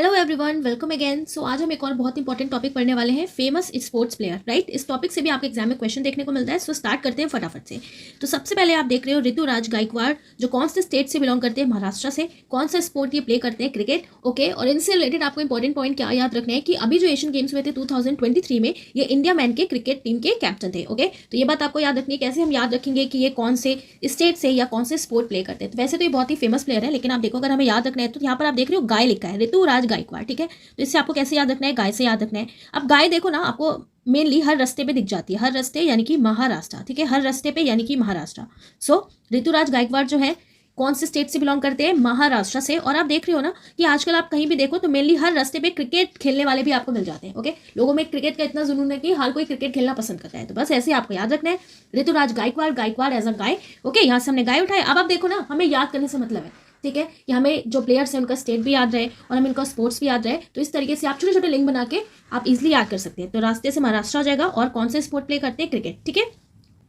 Hello everyone, welcome again. So आज हम एक और बहुत इंपॉर्टेंट टॉपिक पढ़ने वाले हैं, फेमस स्पोर्ट्स प्लेयर। राइट, इस टॉपिक से भी आपके एग्जाम में क्वेश्चन देखने को मिलता है। सो स्टार्ट करते हैं फटाफट से। तो सबसे पहले आप देख रहे हो ऋतुराज गायकवाड़, जो कौन से स्टेट से बिलोंग करते हैं? महाराष्ट्र से। कौन सा स्पोर्ट ये प्ले करते हैं? क्रिकेट। ओके, और इनसे रिलेटेड आपको इंपॉर्टेंट पॉइंट क्या याद रखना है कि अभी जो एशियन गेम्स हुए थे 2023 में, ये इंडिया मैन के क्रिकेट टीम के कैप्टन थे। ओके, तो ये बात आपको याद रखनी है। कैसे हम याद रखेंगे कि ये कौन से स्टेट से या कौन से स्पोर्ट प्ले करते हैं? तो वैसे तो ये बहुत ही फेमस प्लेयर है, लेकिन आप देखो अगर हमें याद रखना है तो यहाँ पर आप देख रहे हो गाय लिखा है, ऋतुराज गायकवाड़। ठीक है, तो इससे आपको कैसे याद रखना है? गाय से याद रखना है। अब गाय देखो ना, आपको मेनली हर रास्ते पे दिख जाती है। हर रास्ते यानी कि महाराष्ट्र। ठीक है, हर रास्ते पे यानी कि महाराष्ट्र। सो ऋतुराज गायकवाड़ जो है कौन से स्टेट से बिलोंग करते हैं? महाराष्ट्र से। और आप देख रहे हो ना कि आजकल आप कहीं भी देखो तो मेनली हर रास्ते पे क्रिकेट खेलने वाले भी आपको मिल जाते हैं। ओके, लोगों में क्रिकेट का इतना जुनून है कि हर कोई क्रिकेट खेलना पसंद करता है। तो बस ऐसे आपको याद रखना है, ऋतुराज गायकवाड़, गायकवाड़ एज अ गाय। ओके, यहाँ से हमने गाय उठाए। अब आप देखो ना, हमें याद करने से मतलब है, ठीक है, कि हमें जो प्लेयर्स हैं उनका स्टेट भी याद रहे और हमें उनका स्पोर्ट्स भी याद रहे। तो इस तरीके से आप छोटे छोटे लिंक बना के आप इजिली याद कर सकते हैं। तो रास्ते से महाराष्ट्र आ जाएगा और कौन से स्पोर्ट प्ले करते हैं? क्रिकेट। ठीक है,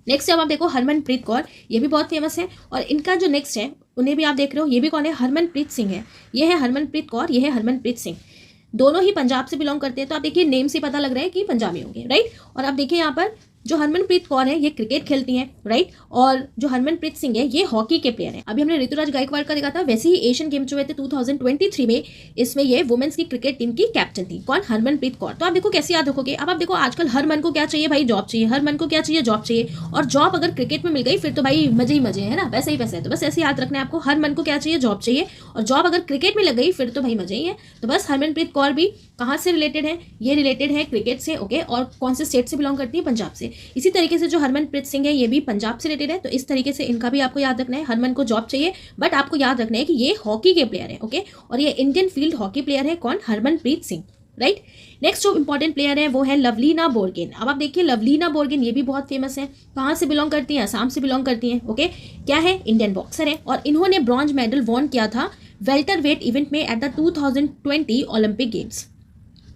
नेक्स्ट अब आप देखो हरमनप्रीत कौर, ये भी बहुत फेमस है। और इनका जो नेक्स्ट है उन्हें भी आप देख रहे हो, ये भी कौन है? हरमनप्रीत सिंह है। ये है हरमनप्रीत कौर, ये है हरमनप्रीत सिंह। दोनों ही पंजाब से बिलोंग करते हैं। तो आप देखिए नेम से पता लग रहा है कि पंजाबी होंगे। राइट, और आप देखिए यहाँ पर जो हरमनप्रीत कौर है ये क्रिकेट खेलती हैं। राइट, और जो हरमनप्रीत सिंह है ये हॉकी के प्लेयर हैं। अभी हमने ऋतुराज गायकवाड़ का देखा था, वैसे ही एशियन गेम्स जो हुए थे 2023 में, इसमें ये वुमेन्स की क्रिकेट टीम की कैप्टन थी। कौन? हरमनप्रीत कौर। तो आप देखो कैसे याद रखोगे। अब आप देखो आजकल हर मन को क्या चाहिए भाई? जॉब चाहिए। हर मन को क्या चाहिए? जॉब चाहिए। और जॉब अगर क्रिकेट में मिल गई फिर तो भाई मजे ही मजे है ना, वैसे ही वैसे है। तो बस ऐसे याद रखना है आपको, हर मन को क्या चाहिए? जॉब चाहिए। और जॉब अगर क्रिकेट में लग गई फिर तो भाई मजे ही है। तो बस हरमनप्रीत कौर भी कहाँ से रिलेटेड है? ये रिलेटेड है क्रिकेट से। ओके, और कौन से स्टेट से बिलोंग करती है? पंजाब से। इसी तरीके से जो हरमनप्रीत सिंह है ये भी पंजाब से रिलेटेड है। तो इस तरीके से इनका भी आपको याद रखना है। हरमन को जॉब चाहिए, बट आपको याद रखना है कि ये हॉकी के प्लेयर है। ओके, और ये इंडियन फील्ड हॉकी प्लेयर है। कौन? हरमनप्रीत सिंह। राइट, नेक्स्ट जो इंपॉर्टेंट प्लेयर है वो है लवलीना बोरगोहेन। अब आप देखिए लवलीना बोरगोहेन ये भी बहुत फेमस है। कहाँ से बिलोंग करती हैं? असम से बिलोंग करती हैं। ओके, क्या है? इंडियन बॉक्सर है। और इन्होंने ब्रॉन्ज मेडल वॉन किया था वेल्टर वेट इवेंट में at the 2020 Olympic Games.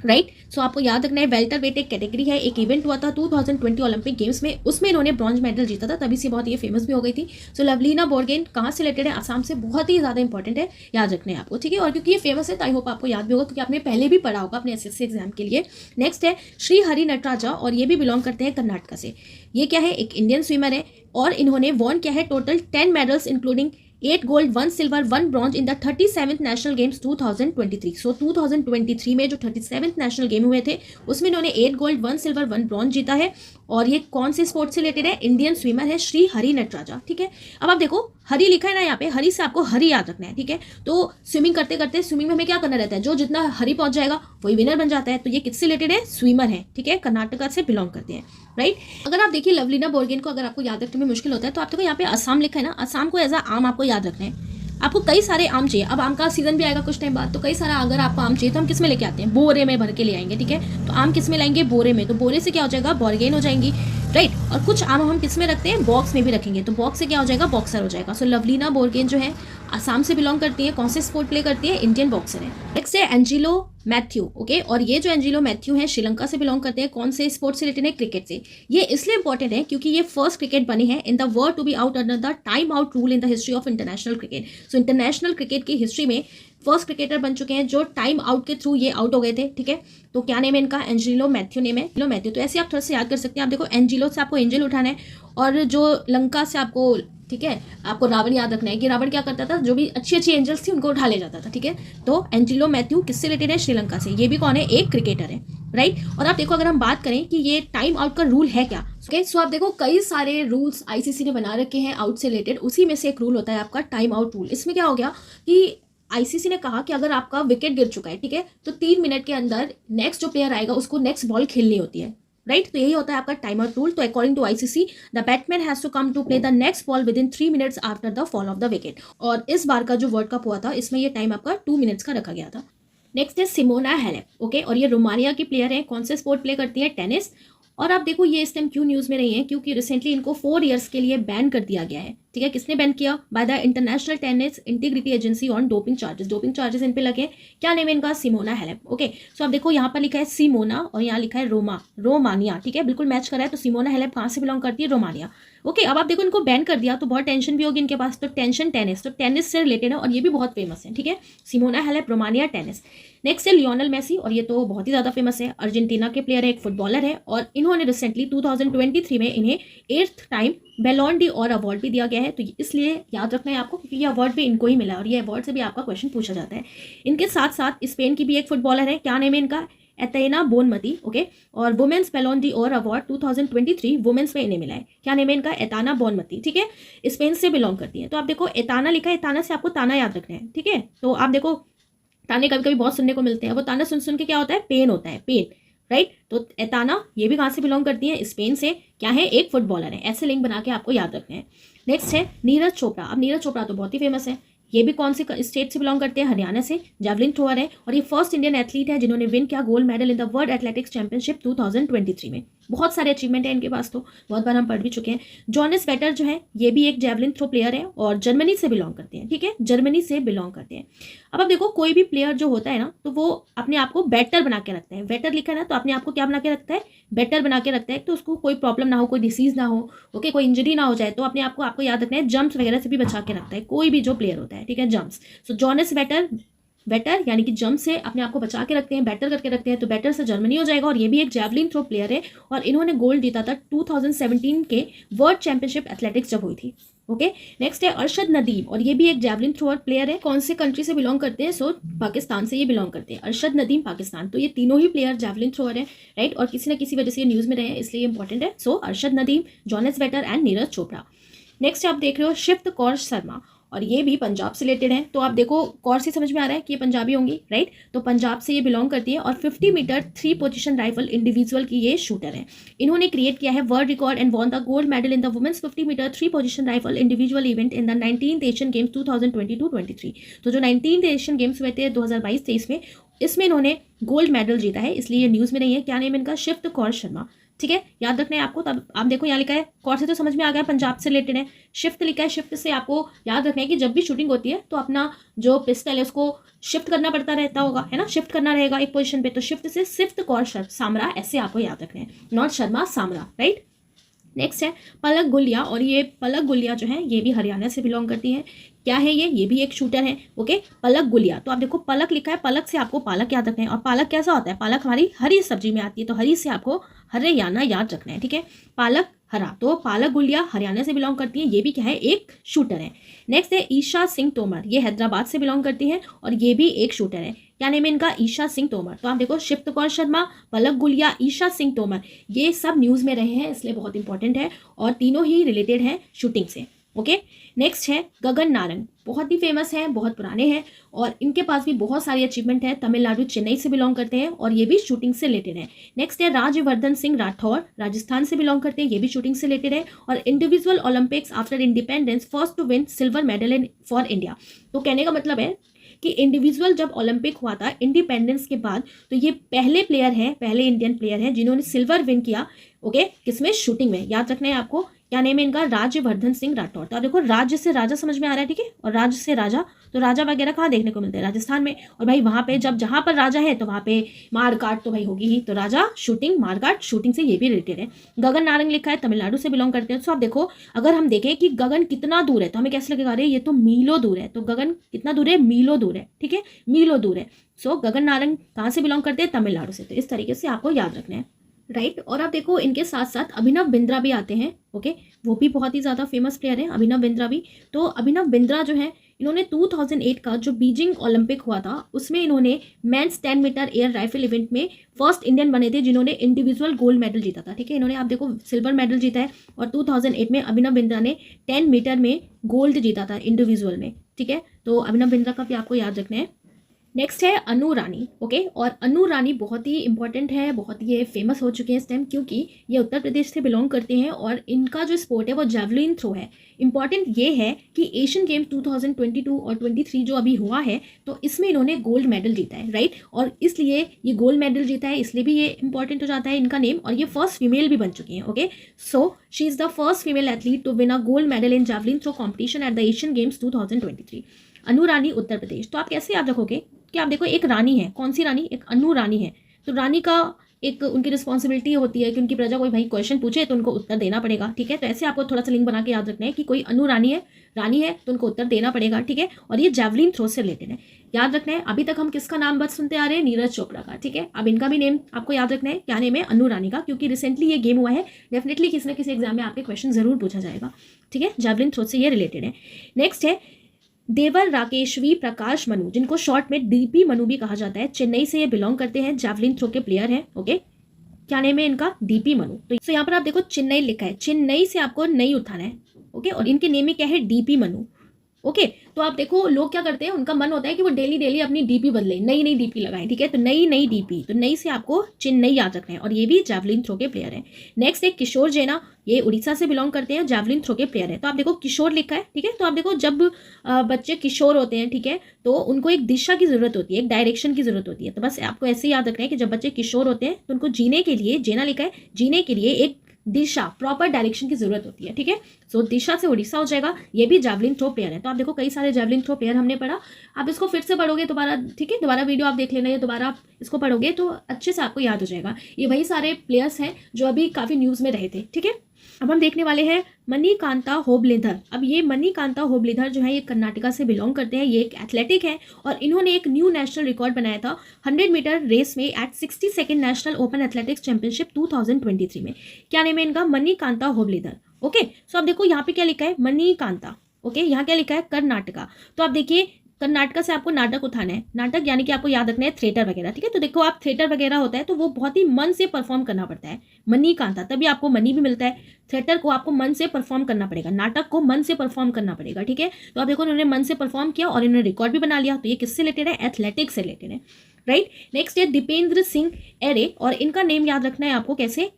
Right, so आपको याद रखना है वेल्टर वेट एक कैटेगरी है, एक इवेंट हुआ था 2020 ओलंपिक गेम्स में, उसमें इन्होंने ब्रॉन्ज मेडल जीता था, तभी से बहुत ये फेमस भी हो गई थी। सो लवलीना बोरगोहेन कहाँ से रिलेटेड है? आसाम से। बहुत ही ज़्यादा इंपॉर्टेंट है, याद रखना है आपको। ठीक है, और क्योंकि ये फेमस है तो आई होप आपको याद भी होगा, क्योंकि आपने पहले भी पढ़ा होगा अपने एसएससी एग्जाम के लिए। नेक्स्ट है श्री हरि नटराजा, और ये भी बिलोंग करते हैं कर्नाटका से। ये क्या है? एक इंडियन स्विमर है और इन्होंने वॉन किया है total 10 medals including 8 gold 1 silver 1 bronze in the 37th national games 2023। सो 2023 में जो 37th नेशनल गेम हुए थे उसमें इन्होंने 8 गोल्ड 1 सिल्वर 1 ब्रॉन्ज जीता है। और ये कौन से स्पोर्ट से रिलेटेड है? इंडियन स्विमर है श्री हरि नटराजा। ठीक है, अब आप देखो हरि लिखा है ना यहाँ पे, हरि से आपको हरि याद रखना है। ठीक है, तो स्विमिंग करते करते स्विमिंग में हमें क्या करना रहता है? जो जितना हरि पहुंच जाएगा वही विनर बन जाता है। तो ये किससे रिलेटेड है? स्विमर है। ठीक है, कर्नाटका से बिलोंग करते हैं। राइट, अगर आप देखिए लवलीना बोरगोहेन को अगर आपको याद रखने में मुश्किल होता है तो आप देखो यहाँ पे असम लिखा है ना, असम को एज अ आम आपको याद रखना है। आपको कई सारे आम चाहिए, अब आम का सीजन भी आएगा कुछ टाइम बाद, तो कई सारा अगर आपको आम चाहिए तो हम किस में लेके आते हैं? बोरे में भर के ले आएंगे। ठीक है, तो आम किस में लाएंगे? बोरे में। तो बोरे से क्या हो जाएगा? बोरगोहेन हो जाएंगी। राइट, और कुछ आम हम किस में रखते हैं? बॉक्स में भी रखेंगे, तो बॉक्स से क्या हो जाएगा? बॉक्सर हो जाएगा। सो लवलीना बोरगोहेन जो है असम से बिलोंग करती है। कौन से स्पोर्ट प्ले करती है? इंडियन बॉक्सर है। नेक्स्ट है एंजिलो मैथ्यू। ओके, और ये जो एंजिलो मैथ्यू है श्रीलंका से बिलोंग करते हैं। कौन से स्पोर्ट से रिलेटेड है? क्रिकेट से। ये इसलिए इंपॉर्टेंट है क्योंकि ये फर्स्ट क्रिकेट बनी है in the world to be out under the time out rule in the history of international cricket. So international cricket की हिस्ट्री में फर्स्ट क्रिकेटर बन चुके हैं जो टाइम आउट के थ्रू ये आउट हो गए थे। ठीक है, तो क्या नेम है इनका? एंजिलो मैथ्यू नेम है। एंजिलो मैथ्यू, तो ऐसे आप थोड़ा सा याद कर सकते हैं। आप देखो एंजिलो से आपको एंजल उठाना है, और जो लंका से आपको, ठीक है, आपको रावण याद रखना है कि रावण क्या करता था? जो भी अच्छी अच्छी एंजल्स थी उनको उठा ले जाता था। ठीक है, तो एंजिलो मैथ्यू किससे रिलेटेड है? श्रीलंका से। ये भी कौन है? एक क्रिकेटर है। राइट, और आप देखो अगर हम बात करें कि ये टाइम आउट का रूल है क्या, ओके, सो आप देखो कई सारे रूल्स आईसीसी ने बना रखे हैं आउट से रिलेटेड, उसी में से एक रूल होता है आपका टाइम आउट रूल। इसमें क्या हो गया कि आईसीसी ने कहा कि अगर आपका विकेट गिर चुका है, ठीक है, तो 3 मिनट के अंदर नेक्स्ट जो प्लेयर आएगा उसको नेक्स्ट बॉल खेलनी होती है। राइट, तो यही होता है आपका टाइम आउट रूल। तो according to ICC the batsman has to come to play the next ball within 3 minutes after the fall of the wicket. और इस बार का जो वर्ल्ड कप हुआ था इसमें ये टाइम आपका 2 मिनट्स का रखा गया था। नेक्स्ट है सिमोना हालेप। ओके, और ये रोमानिया की प्लेयर है। कौन से स्पोर्ट प्ले करती है? टेनिस। और आप देखो ये इस टाइम क्यों न्यूज़ में रही है? क्योंकि रिसेंटली इनको 4 ईयर्स के लिए बैन कर दिया गया है। ठीक है, किसने बैन किया? By the international tennis integrity agency on doping charges. Doping charges इन पे लगे। क्या नेम है इनका? Simona Halep. ओके, सो आप देखो यहाँ पर लिखा है सिमोना और यहाँ लिखा है रोमानिया। ठीक है, बिल्कुल मैच कर रहा है। तो सिमोना हालेप कहाँ से बिलोंग करती है? रोमानिया। ओके, अब आप देखो इनको बैन कर दिया तो बहुत टेंशन भी होगी इनके पास, तो टेंशन टेनिस, तो टेनिस से रिलेटेड है और ये भी बहुत फेमस है, ठीक है। Simona Halep, Romania tennis. Next है लियोनेल मेसी, और ये तो बहुत ही ज़्यादा फेमस है, अर्जेंटीना के प्लेयर है, एक फुटबॉलर है, और इन्होंने रिसेंटली 2023 में इन्हें 8th टाइम बैलोन डी और अवार्ड भी दिया गया है, तो इसलिए याद रखना है आपको, क्योंकि ये अवार्ड भी इनको ही मिला है और ये अवार्ड से भी आपका क्वेश्चन पूछा जाता है। इनके साथ साथ स्पेन की भी एक फुटबॉलर है, क्या नेम है इनका, एतेना बोनमती, ओके, और वुमेन्स बैलोन डी और अवार्ड 2023 वुमेन्स में इन्हें मिला है, क्या नेम है इनका, एताना बोनमती, ठीक है, स्पेन से बिलोंग करती है। तो आप देखो एताना लिखा है, एताना से आपको ताना याद रखना है, ठीक है। तो आप देखो ताने कभी कभी बहुत सुनने को मिलते हैं, वो ताना सुन सुन के क्या होता है, पेन होता है, पेन, राइट। तो एताना ये भी कहाँ से बिलोंग करती है, स्पेन से, क्या है, एक फुटबॉलर है, ऐसे लिंक बना के आपको याद रखना है। नेक्स्ट है नीरज चोपड़ा। अब नीरज चोपड़ा तो बहुत ही फेमस है, ये भी कौन से स्टेट से बिलोंग करते हैं, हरियाणा से, जैवलिन थ्रोअर है, और ये फर्स्ट इंडियन एथलीट है जिन्होंने विन किया gold medal in the world athletics championship 2023 में। बहुत सारे अचीवमेंट है इनके पास, तो बहुत बार हम पढ़ भी चुके हैं। जॉनेस वेटर जो है ये भी एक जैवलिन थ्रो प्लेयर है और जर्मनी से बिलोंग करते हैं, ठीक है, जर्मनी से बिलोंग करते हैं। अब आप देखो कोई भी प्लेयर जो होता है ना, तो वो अपने आप को बेटर बना के रखता है, वेटर लिखा है ना, तो अपने आप को क्या बना के रखता है, बेटर बना के रखता है, तो उसको कोई प्रॉब्लम ना हो, कोई डिसीज ना हो, ओके, कोई इंजरी ना हो जाए, तो अपने आप को आपको याद रखना है, जम्प्स वगैरह से भी बचा के रखता है कोई भी जो प्लेयर होता है, ठीक है, जम्प्स। सो जॉनेस वेटर, बेटर यानी कि जंप से अपने आप को बचा के रखते हैं, बेटर करके रखते हैं, तो बेटर से जर्मनी हो जाएगा, और ये भी एक जैवलिन थ्रो प्लेयर है और इन्होंने गोल्ड जीता था 2017 के वर्ल्ड चैंपियनशिप एथलेटिक्स जब हुई थी, ओके। नेक्स्ट है अरशद नदीम, और ये भी एक जैवलिन थ्रोअर प्लेयर है, कौन से कंट्री से बिलोंग करते हैं, सो पाकिस्तान से ये बिलोंग करते हैं, अरशद नदीम पाकिस्तान। तो ये तीनों ही प्लेयर जैवलिन थ्रोअर है, राइट, और किसी ना किसी वजह से ये न्यूज़ में रहे हैं, इसलिए इंपॉर्टेंट है। So Arshad Nadeem, Johannes Vetter and Neeraj Chopra. Next आप देख रहे हो शिफ्त कौर शर्मा, और ये भी पंजाब से रिलेटेड है, तो आप देखो कौर से समझ में आ रहा है कि ये पंजाबी होंगी, राइट, तो पंजाब से ये बिलोंग करती है, और 50 मीटर 3 पोजीशन राइफल इंडिविजुअल की ये शूटर है। इन्होंने क्रिएट किया है world record and won the gold medal in the women's 50 metre 3 position rifle individual event in the 19th Asian Games 2022-23। तो जो 19th एशियन गेम्स हुए थे 2022-23 में, इसमें इन्होंने गोल्ड मेडल जीता है, इसलिए ये न्यूज़ में नहीं है। क्या नेम इनका, शिफ्त कौर शर्मा, ठीक है, याद रखना है आपको। तब आप देखो यहाँ लिखा है कौर से, तो समझ में आ गया पंजाब से रिलेटेड है। शिफ्ट लिखा है, शिफ्ट से आपको याद रखना है कि जब भी शूटिंग होती है तो अपना जो पिस्टल है उसको शिफ्ट करना पड़ता रहता होगा, है ना, शिफ्ट करना रहेगा एक पोजीशन पे, तो शिफ्ट से शिफ्त कौर सामरा, ऐसे आपको याद रखना है, not Sharma, Samra, right. Next है पलक गुलिया, और ये पलक गुलिया जो है ये भी हरियाणा से बिलोंग करती है, क्या है ये भी एक शूटर है, ओके, पलक गुलिया। तो आप देखो पलक लिखा है, पलक से आपको पालक याद रखना है, और पालक कैसा होता है, पालक हमारी हरी सब्जी में आती है, तो हरी से आपको हरियाणा याद रखना है, ठीक है, पालक हरा, तो पालक गुलिया हरियाणा से बिलोंग करती है, ये भी क्या है, एक शूटर है। नेक्स्ट है ईशा सिंह तोमर, ये हैदराबाद से बिलोंग करती है और ये भी एक शूटर है, क्या नेम है इनका, ईशा सिंह तोमर। तो आप देखो शिफ्त कौर शर्मा, पलक गुलिया, ईशा सिंह तोमर, ये सब न्यूज़ में रहे हैं, इसलिए बहुत इंपॉर्टेंट है, और तीनों ही रिलेटेड हैं शूटिंग से, ओके। नेक्स्ट है गगन नारंग, बहुत ही फेमस है, बहुत पुराने हैं, और इनके पास भी बहुत सारी अचीवमेंट है, तमिलनाडु चेन्नई से बिलोंग करते हैं और ये भी शूटिंग से रिलेटेड है। नेक्स्ट है राजवर्धन सिंह राठौर, राजस्थान से बिलोंग करते हैं, ये भी शूटिंग से रिलेटेड है, और individual Olympics after independence first to win silver medal in for India. तो कहने का मतलब है कि इंडिविजुअल जब ओलंपिक हुआ था इंडिपेंडेंस के बाद, तो ये पहले प्लेयर हैं, पहले इंडियन प्लेयर हैं जिन्होंने सिल्वर विन किया, ओके, किसमें, शूटिंग में, याद रखना है आपको। क्या नेम है इनका, राजवर्धन सिंह राठौर। तो आप देखो राज्य से राजा समझ में आ रहा है, ठीक है, और राज्य से राजा, तो राजा वगैरह कहाँ देखने को मिलते हैं, राजस्थान में, और भाई वहाँ पे जब जहाँ पर राजा है तो वहाँ पे मार काट तो भाई होगी ही, तो राजा शूटिंग, मार काट शूटिंग से ये भी रिलेटेड है। गगन नारंग लिखा है, तमिलनाडु से बिलोंग करते हैं। तो आप देखो अगर हम देखें कि गगन कितना दूर है तो हमें कैसे लगेगा, अरे ये तो मीलों दूर है, तो गगन कितना दूर है, मीलों दूर है, ठीक है, मीलों दूर है। सो गगन नारंग कहाँ से बिलोंग करते हैं, तमिलनाडु से, तो इस तरीके से आपको याद रखना है, राइट। और आप देखो इनके साथ साथ अभिनव बिंद्रा भी आते हैं, ओके, वो भी बहुत ही ज़्यादा फेमस प्लेयर है अभिनव बिंद्रा भी। तो अभिनव बिंद्रा जो है इन्होंने 2008 का जो बीजिंग ओलंपिक हुआ था उसमें इन्होंने men's 10 metre air rifle event में फर्स्ट इंडियन बने थे जिन्होंने इंडिविजुअल गोल्ड मेडल जीता था, ठीक है, इन्होंने आप देखो सिल्वर मेडल जीता है, और 2008 में अभिनव बिंद्रा ने 10 मीटर में गोल्ड जीता था इंडिविजुअल में, ठीक है, तो अभिनव बिंद्रा का भी आपको याद रखना है। नेक्स्ट है अनु रानी, ओके, और अनु रानी बहुत ही इंपॉर्टेंट है, बहुत ही ये फेमस हो चुके हैं इस टाइम, क्योंकि ये उत्तर प्रदेश से बिलोंग करते हैं और इनका जो स्पोर्ट है वो जैवलिन थ्रो है। इंपॉर्टेंट ये है कि एशियन गेम्स 2022 और 23 जो अभी हुआ है तो इसमें इन्होंने गोल्ड मेडल जीता है, राइट, और इसलिए ये गोल्ड मेडल जीता है, इसलिए भी ये इंपॉर्टेंट हो जाता है इनका नेम, और ये फर्स्ट फीमेल भी बन चुकी हैं, okay. So she is the first female athlete to win a gold medal in javelin throw competition at the Asian Games 2023। Anu Rani, Uttar Pradesh. तो आप कैसे याद रखोगे कि आप देखो एक रानी है, कौन सी रानी, एक अनु रानी है, तो रानी का एक उनकी रिस्पॉन्सिबिलिटी होती है कि उनकी प्रजा कोई भाई क्वेश्चन पूछे तो उनको उत्तर देना पड़ेगा, ठीक है। तो ऐसे आपको थोड़ा सा लिंक बना के याद रखना है कि कोई अनु रानी है तो उनको उत्तर देना पड़ेगा, ठीक है। और ये जैवलिन थ्रो से रिलेटेड है, याद रखना है। अभी तक हम किसका नाम बस सुनते आ रहे हैं, नीरज चोपड़ा का, ठीक है। अब इनका भी नेम आपको याद रखना है, क्या नेम है, अनु रानी का, क्योंकि रिसेंटली ये गेम हुआ है, डेफिनेटली किसी न किसी एग्जाम में आपके क्वेश्चन जरूर पूछा जाएगा, ठीक है। जैवलिन थ्रो से ये रिलेटेड है। नेक्स्ट है देवर राकेशवी प्रकाश मनु, जिनको शॉर्ट में डीपी मनु भी कहा जाता है, चेन्नई से ये बिलोंग करते हैं, जैवलिन थ्रो के प्लेयर हैं, ओके। क्या नेम है इनका, डीपी मनु। तो यहाँ पर आप देखो चेन्नई लिखा है, चेन्नई से आपको नई उठाना है, ओके। और इनके नेम में क्या है, डीपी मनु, ओके। तो आप देखो लोग क्या करते हैं, उनका मन होता है कि वो डेली अपनी डीपी बदले, नई डीपी लगाएं, ठीक है। तो नई डीपी, तो नई से आपको चेन्नई याद रखना है, और ये भी जैवलिन थ्रो के प्लेयर हैं। नेक्स्ट है किशोर जैना, ये उड़ीसा से बिलोंग करते हैं, जैवलिन थ्रो के प्लेयर है। तो आप देखो किशोर लिखा है, ठीक है। तो आप देखो जब बच्चे किशोर होते हैं, ठीक है, तो उनको एक दिशा की जरूरत होती है, एक डायरेक्शन की जरूरत होती है। तो बस आपको ऐसे याद रखना है कि जब बच्चे किशोर होते हैं तो उनको जीने के लिए, जेना लिखा है, जीने के लिए एक दिशा, प्रॉपर डायरेक्शन की जरूरत होती है, ठीक है। सो दिशा से उड़ीसा हो जाएगा। ये भी जैवलिन थ्रो प्लेयर है। तो आप देखो कई सारे जैवलिन थ्रो प्लेयर हमने पढ़ा, आप इसको फिर से पढ़ोगे दोबारा, ठीक है, दोबारा वीडियो आप देख लेना, या दोबारा आप इसको पढ़ोगे तो अच्छे से आपको याद हो जाएगा। ये वही सारे प्लेयर्स हैं जो अभी काफी न्यूज में रहे थे, ठीक है। अब हम देखने वाले हैं मणिकांता होबलेधर। अब ये मणिकांता होबलेधर जो है ये कर्नाटका से बिलोंग करते हैं, ये एक एथलेटिक है और इन्होंने एक न्यू नेशनल रिकॉर्ड बनाया था 100 मीटर रेस में at 62nd national open athletics championship 2023 में। क्या नेम है इनका, मणिकांता होबलेधर, ओके। सो अब देखो यहाँ पे क्या लिखा है, मणिकांता, ओके। यहाँ क्या लिखा है, कर्नाटका। तो आप देखिए कर्नाटका से आपको नाटक उठाना है, नाटक यानी कि आपको याद रखना है थिएटर वगैरह, ठीक है। तो देखो आप थिएटर वगैरह होता है तो वो बहुत ही मन से परफॉर्म करना पड़ता है, मणिकांता, तभी आपको मनी भी मिलता है। थिएटर को आपको मन से परफॉर्म करना पड़ेगा, नाटक को मन से परफॉर्म करना पड़ेगा, ठीक है। तो आप देखो उन्होंने मन से परफॉर्म किया और इन्होंने रिकॉर्ड भी बना लिया। तो ये किससे रिलेटेड है, एथलेटिक्स से रिलेटेड है, राइट। नेक्स्ट है दीपेंद्र सिंह एरे, और इनका नेम याद रखना है आपको कैसे,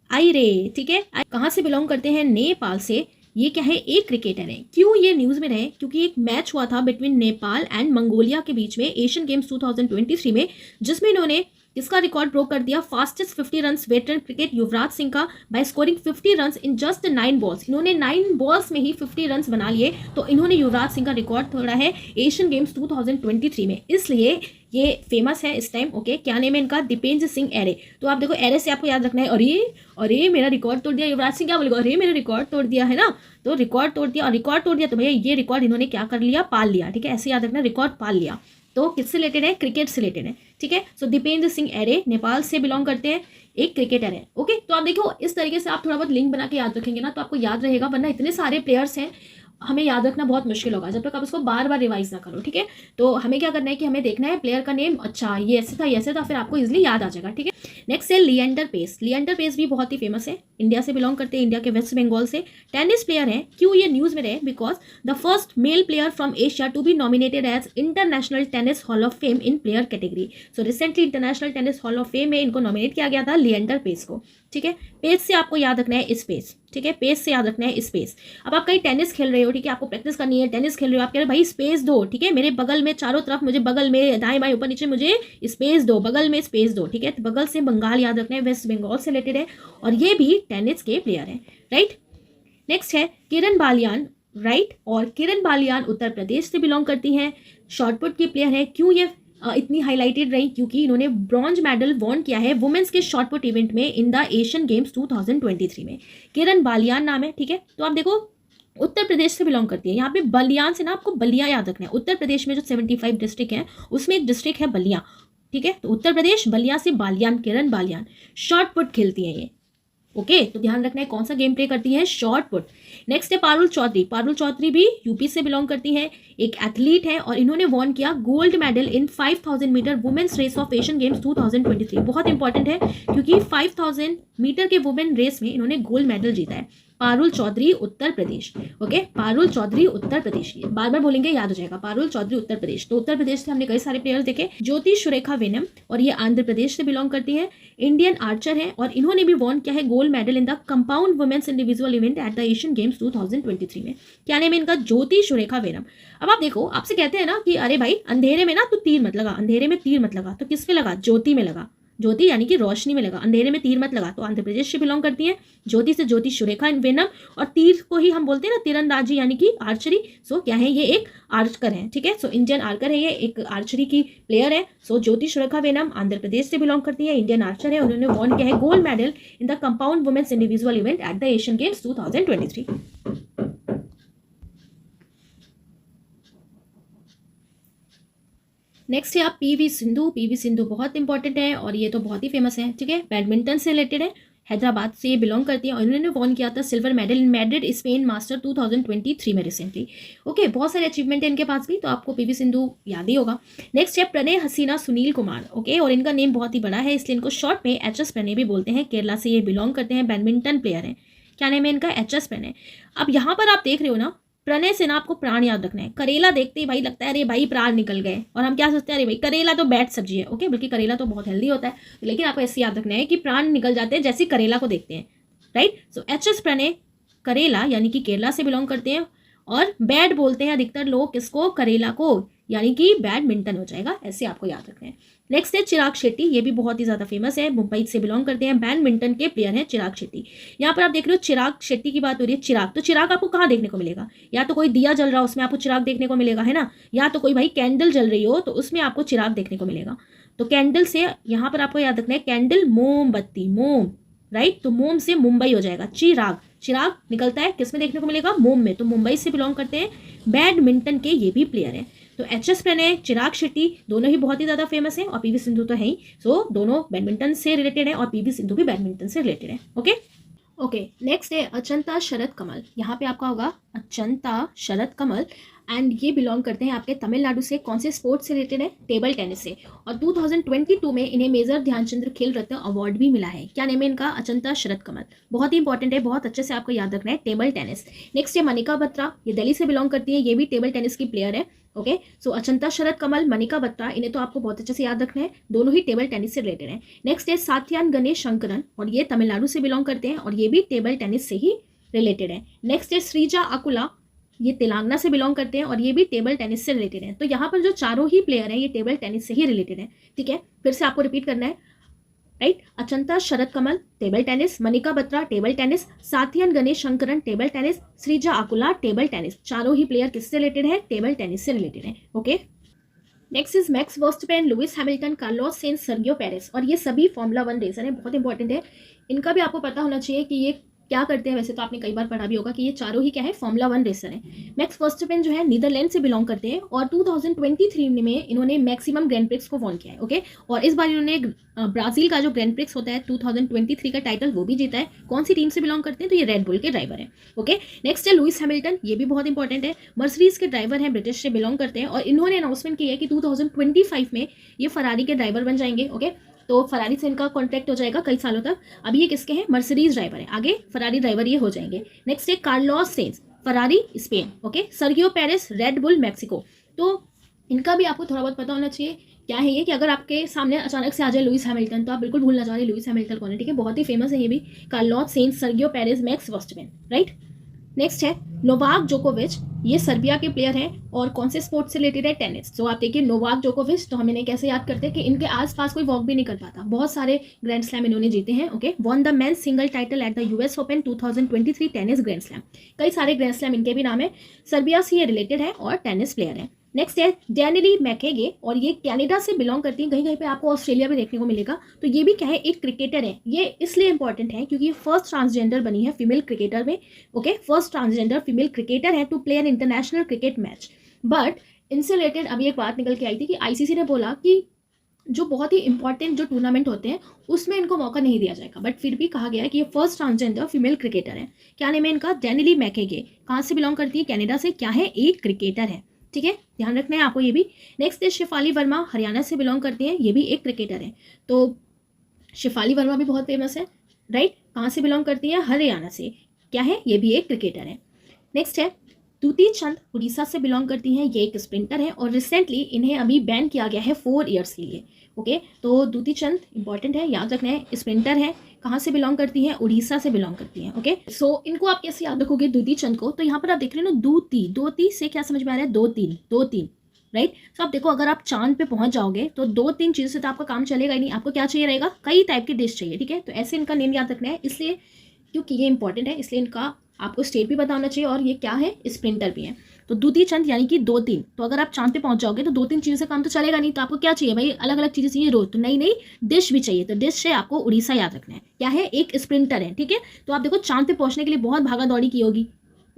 आईरे, ठीक है। कहाँ से बिलोंग करते हैं, नेपाल से। ये क्या है, एक क्रिकेटर है। क्यों ये न्यूज में रहे, क्योंकि एक मैच हुआ था बिटवीन नेपाल एंड मंगोलिया के बीच में एशियन गेम्स 2023 में, जिसमें इन्होंने इसका रिकॉर्ड ब्रोक कर दिया, fastest 50 runs veteran cricket Yuvraj Singh का, by scoring 50 runs in just 9 balls. इन्होंने 9 बॉल्स में ही 50 रन्स बना लिए, तो इन्होंने युवराज सिंह का रिकॉर्ड तोड़ा है एशियन गेम्स 2023 में, इसलिए ये फेमस है इस टाइम, ओके। क्या नेम है इनका, दीपेंद्र सिंह एरे। तो आप देखो एरे से आपको याद रखना है, अरे मेरा रिकॉर्ड तोड़ दिया, युवराज सिंह क्या बोलेगा, अरे मेरा रिकॉर्ड तोड़ दिया है ना। तो रिकॉर्ड तोड़ दिया, और रिकॉर्ड तोड़ दिया तो भैया ये रिकॉर्ड इन्होंने क्या कर लिया, पाल लिया, ठीक है। ऐसे याद रखना, रिकॉर्ड पाल लिया। तो किससे रिलेटेड है, क्रिकेट से रिलेटेड है, ठीक है। सो दीपेंद्र सिंह एरे नेपाल से बिलोंग करते हैं, एक क्रिकेटर है, ओके। तो आप देखो इस तरीके से आप थोड़ा बहुत लिंक बना के याद रखेंगे ना तो आपको याद रहेगा, वरना इतने सारे प्लेयर्स हैं, हमें याद रखना बहुत मुश्किल होगा जब तक आप इसको बार बार रिवाइज ना करो, ठीक है। तो हमें क्या करना है कि हमें देखना है प्लेयर का नेम, अच्छा ये ऐसे था, फिर आपको इजिली याद आ जाएगा, ठीक है। नेक्स्ट है लिएंडर पेस। लिएंडर पेस भी बहुत ही फेमस है, इंडिया से बिलोंग करते हैं, इंडिया के वेस्ट बंगाल से, टेनिस प्लेयर है। क्यों ये न्यूज में रहे, because the first male player from Asia to be nominated as international tennis hall of fame in player category. So recently international tennis hall of fame में इनको nominate किया गया था, लिएंडर पेस को, ठीक है। पेस से आपको याद रखना है स्पेस, ठीक है, पेस से याद रखना है स्पेस। अब आप कहीं टेनिस खेल रहे हो, ठीक है, आपको प्रैक्टिस करनी है, टेनिस खेल रहे हो, आप कह रहे हो भाई स्पेस दो, ठीक है, मेरे बगल में चारों तरफ मुझे, बगल में दाएं बाएं ऊपर नीचे मुझे स्पेस दो, बगल में स्पेस दो, ठीक है। तो बगल से बंगाल याद रखना है, वेस्ट बंगाल से रिलेटेड है, और ये भी टेनिस के प्लेयर है, राइट। नेक्स्ट है किरण बालियान, राइट, और किरण बालियान उत्तर प्रदेश से बिलोंग करती हैं, शॉर्टपुट की प्लेयर है। क्यों ये इतनी हाईलाइटेड रही, क्योंकि इन्होंने ब्रॉन्ज मेडल वॉन किया है वुमेन्स के शॉर्टपुट इवेंट में इन द एशियन गेम्स 2023 में। किरण बालियान नाम है, ठीक है। तो आप देखो उत्तर प्रदेश से बिलोंग करती है, यहाँ पे बलियान से ना आपको बलिया याद रखना है। उत्तर प्रदेश में जो 75 डिस्ट्रिक्ट है उसमें एक डिस्ट्रिक्ट है बलिया, ठीक है। तो उत्तर प्रदेश बलिया से बालियान, किरण बालियान शॉर्टपुट खेलती है ये, ओके। तो ध्यान रखना है कौन सा गेम प्ले करती है, शॉर्ट पुट। नेक्स्ट है पारुल चौधरी। पारुल चौधरी भी यूपी से बिलोंग करती है, एक एथलीट है, और इन्होंने वॉन किया gold medal in 5000 metre women's race of Asian Games 2023। बहुत इंपॉर्टेंट है क्योंकि 5000 मीटर के वुमेन रेस में इन्होंने गोल्ड मेडल जीता है। पारुल चौधरी उत्तर प्रदेश, ओके, पारुल चौधरी उत्तर प्रदेश, बार बार बोलेंगे याद हो जाएगा, पारुल चौधरी उत्तर प्रदेश। तो उत्तर प्रदेश से हमने कई सारे प्लेयर्स देखे। ज्योति सुरेखा वेनम, और ये आंध्र प्रदेश से बिलोंग करती है, इंडियन आर्चर है, और इन्होंने भी वॉन किया है gold medal in the compound women's individual event at the Asian Games 2023 में। क्या नेम है इनका, ज्योति सुरेखा वेनम। अब आप देखो, आपसे कहते हैं ना कि अरे भाई अंधेरे में ना तू तीर मत लगा, अंधेरे में तीर मत लगा, तो किस पे लगा, ज्योति में लगा। ज्योति यानी कि रोशनी में लगा, अंधेरे में तीर मत लगा, तो आंध्र प्रदेश से बिलोंग करती हैं। ज्योति से ज्योति सुरेखा वेनम, और तीर को ही हम बोलते हैं ना तीरंदाजी यानी कि आर्चरी। सो क्या है, ये एक आर्चर है, ठीक है। सो इंडियन आर्चर है, ये एक आर्चरी की प्लेयर है। सो ज्योति सुरेखा वेनम आंध्र प्रदेश से बिलोंग करती है, इंडियन आर्चर है। उन्होंने वॉन किया है gold medal in the compound women's individual event at the Asian Games 2023। Next है आप पीवी सिंधु। पीवी सिंधु बहुत इंपॉर्टेंट है और ये तो बहुत ही फेमस है, ठीक है। बैडमिंटन से रिलेटेड है, हैदराबाद से ये बिलोंग करती है और इन्होंने वॉन किया था सिल्वर मेडल इन मैड्रिड स्पेन मास्टर 2023 में रिसेंटली। ओके, बहुत सारे अचीवमेंट है इनके पास भी, तो आपको पीवी सिंधु याद ही होगा। नेक्स्ट है प्रणय हसीना सुनील कुमार। ओके, और इनका नेम बहुत ही बड़ा है इसलिए इनको शॉर्ट में एच एस प्रणय भी बोलते हैं। केरला से ये बिलोंग करते हैं, बैडमिंटन प्लेयर है। क्या नेम है इनका? H S Prannoy. अब यहाँ पर आप देख रहे हो ना, प्रणय से ना आपको प्राण याद रखना है। करेला देखते ही भाई लगता है अरे भाई प्राण निकल गए, और हम क्या सोचते हैं अरे भाई करेला तो बैड सब्जी है। ओके, बल्कि करेला तो बहुत हेल्दी होता है, लेकिन आपको ऐसे याद रखना है कि प्राण निकल जाते हैं जैसे करेला को देखते हैं, right. So H S Prannoy Kerala यानी कि केरला से बिलोंग करते हैं, और बैड बोलते हैं अधिकतर लोग किसको? करेला को, यानी कि बैडमिंटन हो जाएगा, ऐसे आपको याद रखना है। नेक्स्ट है चिराग शेट्टी, ये भी बहुत ही ज़्यादा फेमस है, मुंबई से बिलोंग करते हैं, बैडमिंटन के प्लेयर हैं चिराग शेट्टी। यहाँ पर आप देख रहे हो चिराग शेट्टी की बात हो रही है। चिराग, तो चिराग आपको कहाँ देखने को मिलेगा? या तो कोई दिया जल रहा हो उसमें आपको चिराग देखने को मिलेगा, है ना, या तो कोई भाई कैंडल जल रही हो तो उसमें आपको चिराग देखने को मिलेगा। तो कैंडल से यहाँ पर आपको याद रखना है कैंडल, मोमबत्ती, मोम, राइट। तो मोम से मुंबई हो जाएगा। चिराग, चिराग निकलता है किस में देखने को मिलेगा? मोम में। तो मुंबई से बिलोंग करते हैं, बैडमिंटन के ये भी प्लेयर हैं। तो एच एस प्रणय, चिराग शेट्टी दोनों ही बहुत ही ज़्यादा फेमस हैं, और पीवी सिंधु तो है ही। सो दोनों बैडमिंटन से रिलेटेड है और पीवी सिंधु भी बैडमिंटन से रिलेटेड है। ओके, नेक्स्ट है अचंता शरद कमल। यहाँ पे आपका होगा अचंता शरद कमल, एंड ये बिलोंग करते हैं आपके तमिलनाडु से। कौन से स्पोर्ट्स से रिलेटेड है? टेबल टेनिस से। और 2022 में इन्हें मेजर ध्यानचंद्र खेल रत्न अवार्ड भी मिला है। क्या नेम है इनका? अचंता शरद कमल। बहुत ही इंपॉर्टेंट है, बहुत अच्छे से आपको याद रखना है, टेबल टेनिस। नेक्स्ट है मनिका बत्रा, ये दिल्ली से बिलोंग करती है, ये भी टेबल टेनिस की प्लेयर है। ओके, सो अचंता शरद कमल, मनिका बत्रा, इन्हें तो आपको बहुत अच्छे से याद रखना है, दोनों ही टेबल टेनिस से रिलेटेड है। नेक्स्ट है सात्यान गणेश शंकरन, और ये तमिलनाडु से बिलोंग करते हैं और ये भी टेबल टेनिस से ही रिलेटेड है। नेक्स्ट है श्रीजा अकुला, ये तेलंगाना से बिलोंग करते हैं और ये भी टेबल टेनिस से रिलेटेड है। तो यहाँ पर जो चारों ही प्लेयर हैं ये टेबल टेनिस से ही रिलेटेड है, ठीक है। फिर से आपको रिपीट करना है, right. Achanta Sharath Kamal table tennis, Manika Batra table tennis, Sathiyan Gnanasekaran table tennis, Sreeja Akula table tennis. चारों ही प्लेयर किससे रिलेटेड है? टेबल टेनिस से रिलेटेड है। Okay, next is Max Verstappen, Lewis Hamilton, Carlos Sainz, Sergio Perez, और ये सभी फॉर्मूला 1 रेसर है, बहुत इंपॉर्टेंट है। इनका भी आपको पता होना चाहिए कि ये क्या करते हैं। वैसे तो आपने कई बार पढ़ा भी होगा कि ये चारों ही क्या है? फॉर्मूला 1 रेसर है। मैक्स वर्स्टपेन जो है नीदरलैंड से बिलोंग करते हैं और 2023 में इन्होंने मैक्सिमम ग्रैंड प्रिक्स को वॉन किया है। ओके, और इस बार इन्होंने ब्राजील का जो ग्रैंड प्रिक्स होता है 2023 का टाइटल वो भी जीता है। कौन सी टीम से बिलोंग करते हैं? तो ये रेड बुल के ड्राइवर है। ओके, नेक्स्ट है लुइस हैमिल्टन, ये भी बहुत इंपॉर्टेंट है, मर्सिडीज के ड्राइवर हैं, ब्रिटिश से बिलोंग करते हैं, और इन्होंने अनाउंसमेंट की है कि 2025 में ये फरारी के ड्राइवर बन जाएंगे। ओके, तो फरारी से इनका कॉन्ट्रैक्ट हो जाएगा कई सालों तक। अब ये किसके हैं? मर्सिडीज ड्राइवर है, आगे फरारी ड्राइवर ये हो जाएंगे। नेक्स्ट है Carlos Sainz, Ferrari Spain. Okay, Sergio Perez, Red Bull Mexico. तो इनका भी आपको थोड़ा बहुत पता होना चाहिए। क्या है ये कि अगर आपके सामने अचानक से आ जाए लुइस हैमिल्टन तो आप बिल्कुल भूल ना जाए लुइस हैमिल्टन कौन है, ठीक है। बहुत ही फेमस है ये भी, Carlos Sainz, Sergio Perez, Max Verstappen, right. Next है नोवाक जोकोविच, ये सर्बिया के प्लेयर हैं और कौन से स्पोर्ट से रिलेटेड है? टेनिस। तो आप देखिए नोवाक जोकोविच, तो हम इन्हें कैसे याद करते हैं कि इनके आसपास कोई वॉक भी नहीं कर पाता, बहुत सारे ग्रैंड स्लैम इन्होंने जीते हैं। Okay, won the men's single title at the US open 2023 tennis grand slam. कई सारे ग्रैंड स्लैम इनके भी नाम है, सर्बिया से ये रिलेटेड है और टेनिस प्लेयर है। नेक्स्ट है डैनिली मैकेगे, और ये कनाडा से बिलोंग करती हैं, कहीं कहीं पे आपको ऑस्ट्रेलिया में देखने को मिलेगा। तो ये भी क्या है? एक क्रिकेटर है। ये इसलिए इंपॉर्टेंट है क्योंकि ये फर्स्ट ट्रांसजेंडर बनी है फीमेल क्रिकेटर में। Okay, first transgender female cricketer है to play an international cricket match. But इनसे रिलेटेड अभी एक बात निकल के आई थी कि आईसीसी ने बोला कि जो बहुत ही इंपॉर्टेंट जो टूर्नामेंट होते हैं उसमें इनको मौका नहीं दिया जाएगा, बट फिर भी कहा गया है कि ये फर्स्ट ट्रांसजेंडर फीमेल क्रिकेटर है। क्या नेम है इनका? डैनिली मैकेगे। कहाँ से बिलोंग करती है? कनाडा से। क्या है? एक क्रिकेटर है, ठीक है, ध्यान रखना है आपको ये भी। नेक्स्ट है शेफाली वर्मा, हरियाणा से बिलोंग करती हैं, ये भी एक क्रिकेटर है। तो शेफाली वर्मा भी बहुत फेमस है, राइट। कहाँ से बिलोंग करती है? हरियाणा से। क्या है? ये भी एक क्रिकेटर है। नेक्स्ट है दूती चंद, उड़ीसा से बिलोंग करती हैं, ये एक स्प्रिंटर है और रिसेंटली इन्हें अभी बैन किया गया है 4 ईयर्स के लिए। ओके, तो दूती चंद इंपॉर्टेंट है, याद रखना है, स्प्रिंटर है। कहाँ से बिलोंग करती हैं? उड़ीसा से बिलोंग करती हैं। ओके, सो इनको आप कैसे याद रखोगे दूती चंद को? तो यहाँ पर आप देख रहे हो ना, दूती, दूती से क्या समझ में आ रहा है? 2-3, 2-3, राइट। तो आप देखो, अगर आप चांद पे पहुंच जाओगे तो 2-3 चीज़ों से तो आपका काम चलेगा ही नहीं, आपको क्या चाहिए रहेगा, कई टाइप की डिश चाहिए, ठीक है। तो ऐसे इनका नेम याद रखना है, इसलिए क्योंकि ये इंपॉर्टेंट है, इसलिए इनका आपको स्टेट भी पता होना चाहिए और ये क्या है, स्प्रिंटर भी है। तो द्वितीय चंद यानी कि 2-3, तो अगर आप चांद पे पहुंच जाओगे तो 2-3 चीज़ों से काम तो चलेगा नहीं, तो आपको क्या चाहिए भाई, अलग अलग चीज़ें चाहिए रोज, तो नई नई डिश भी चाहिए। तो डिश है आपको उड़ीसा याद रखना है, क्या है, एक स्प्रिंटर है, ठीक है। तो आप देखो चांद पे पहुंचने के लिए बहुत भागा दौड़ी की होगी,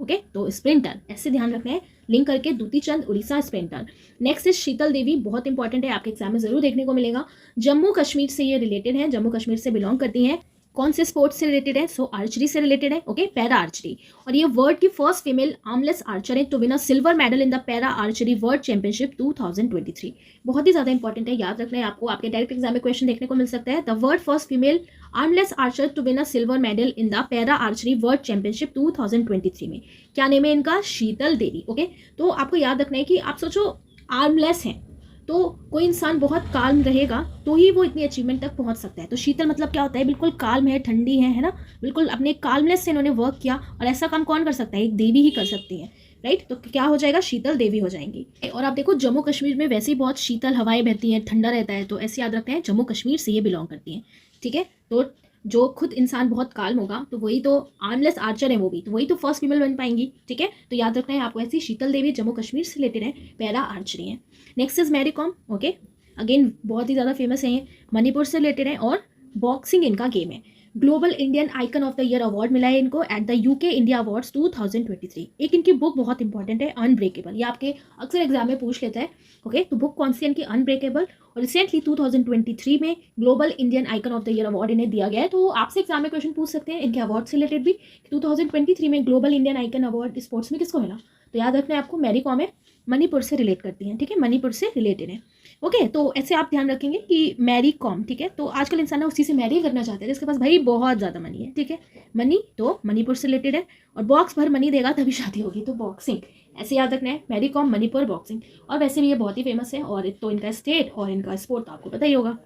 ओके, तो स्प्रिंटर ऐसे ध्यान रखना है, लिंक करके द्वितीय चंद उड़ीसा स्प्रिंटर। नेक्स्ट इज शीतल देवी, बहुत इंपॉर्टेंट है, आपके एग्जाम में जरूर देखने को मिलेगा, जम्मू कश्मीर से ये रिलेटेड है, जम्मू कश्मीर से बिलोंग करती हैं। कौन से स्पोर्ट्स से रिलेटेड है, सो आर्चरी से रिलेटेड है, ओके, पैरा आर्चरी। और ये वर्ल्ड की फर्स्ट फीमेल आर्मलेस आर्चर है to win a silver medal in the para archery world championship 2023। बहुत ही ज्यादा इंपॉर्टेंट है, याद रखना है आपको, आपके डायरेक्ट एग्जाम में क्वेश्चन देखने को मिल सकता है। The world first female armless archer to win a silver medal in the para archery world championship 2023 में, क्या नेम है इनका, शीतल देवी, ओके। तो आपको याद रखना है कि आप सोचो आर्मलेस हैं, तो कोई इंसान बहुत काल्म रहेगा तो ही वो इतनी अचीवमेंट तक पहुंच सकता है। तो शीतल मतलब क्या होता है, बिल्कुल काल्म है, ठंडी है ना, बिल्कुल अपने काल्मनेस से इन्होंने वर्क किया, और ऐसा काम कौन कर सकता है, एक देवी ही कर सकती है, राइट। तो क्या हो जाएगा, शीतल देवी हो जाएंगी। और आप देखो जम्मू कश्मीर में वैसे ही बहुत शीतल हवाएं बहती हैं, ठंडा रहता है, तो ऐसे याद रखते हैं जम्मू कश्मीर से ये बिलोंग करती हैं, ठीक है। तो जो खुद इंसान बहुत काल्म होगा तो वही तो आर्मलेस आर्चर है, वो भी तो वही तो फर्स्ट फीमेल बन पाएंगी, ठीक है। तो याद रखना है आपको, ऐसी शीतल देवी जम्मू कश्मीर से रिलेटेड है, पैरा आर्चरी है। Next is Mary Kom, okay, again बहुत ही ज़्यादा फेमस है ये, मणिपुर से रिलेटेड है और बॉक्सिंग इनका गेम है। Global Indian icon of the year award मिला है इनको at the UK India awards 2023। एक इनकी बुक बहुत इंपॉर्टेंट है, अनब्रेकेबल, ये आपके अक्सर एग्जाम में पूछ लेता है, ओके। तो बुक कौन सी है इनकी, अनब्रेकेबल। और रिसेंटली 2023 में global Indian icon of the year award इन्हें दिया गया है। तो आपसे एग्जाम में क्वेश्चन पूछ सकते हैं इनके अवार्ड से रिलेटेड भी, 2023 में global Indian icon award sports में किसको मिला। तो याद रखना है आपको, मैरी कॉम है, मणिपुर से रिलेट करती हैं, ठीक है, मणिपुर से रिलेटेड है, ओके। तो ऐसे आप ध्यान रखेंगे कि मैरी कॉम, ठीक है। तो आजकल इंसान उसी से मैरी करना चाहते हैं जिसके पास भाई बहुत ज़्यादा मनी है, ठीक है। मनी तो मणिपुर से रिलेटेड है, और बॉक्स भर मनी देगा तभी शादी होगी, तो बॉक्सिंग ऐसे याद रखना है, मैरी कॉम, मणिपुर, बॉक्सिंग। और वैसे भी ये बहुत ही फेमस है, और तो इनका स्टेट और इनका स्पोर्ट तो आपको पता ही होगा।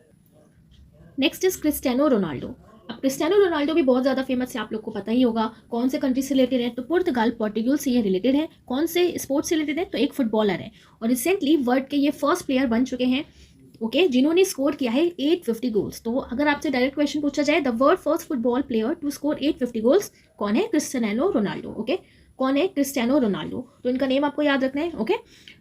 Next is Cristiano Ronaldo. अब क्रिस्टियानो रोनाल्डो भी बहुत ज़्यादा फेमस है, आप लोग को पता ही होगा, कौन से कंट्री से रिलेटेड है, तो पुर्तगाल, पोर्टुगल से ये रिलेटेड है। कौन से स्पोर्ट्स से रिलेटेड है, तो एक फुटबॉलर है, और रिसेंटली वर्ल्ड के ये फर्स्ट प्लेयर बन चुके हैं, ओके, जिन्होंने स्कोर किया है 850 गोल्स। तो अगर आपसे डायरेक्ट क्वेश्चन पूछा जाए, the world first football player to score 850 goals कौन है, क्रिस्टियानो रोनाल्डो, ओके, कौन है, क्रिस्टियानो रोनाल्डो। तो इनका नेम आपको याद रखना है, ओके।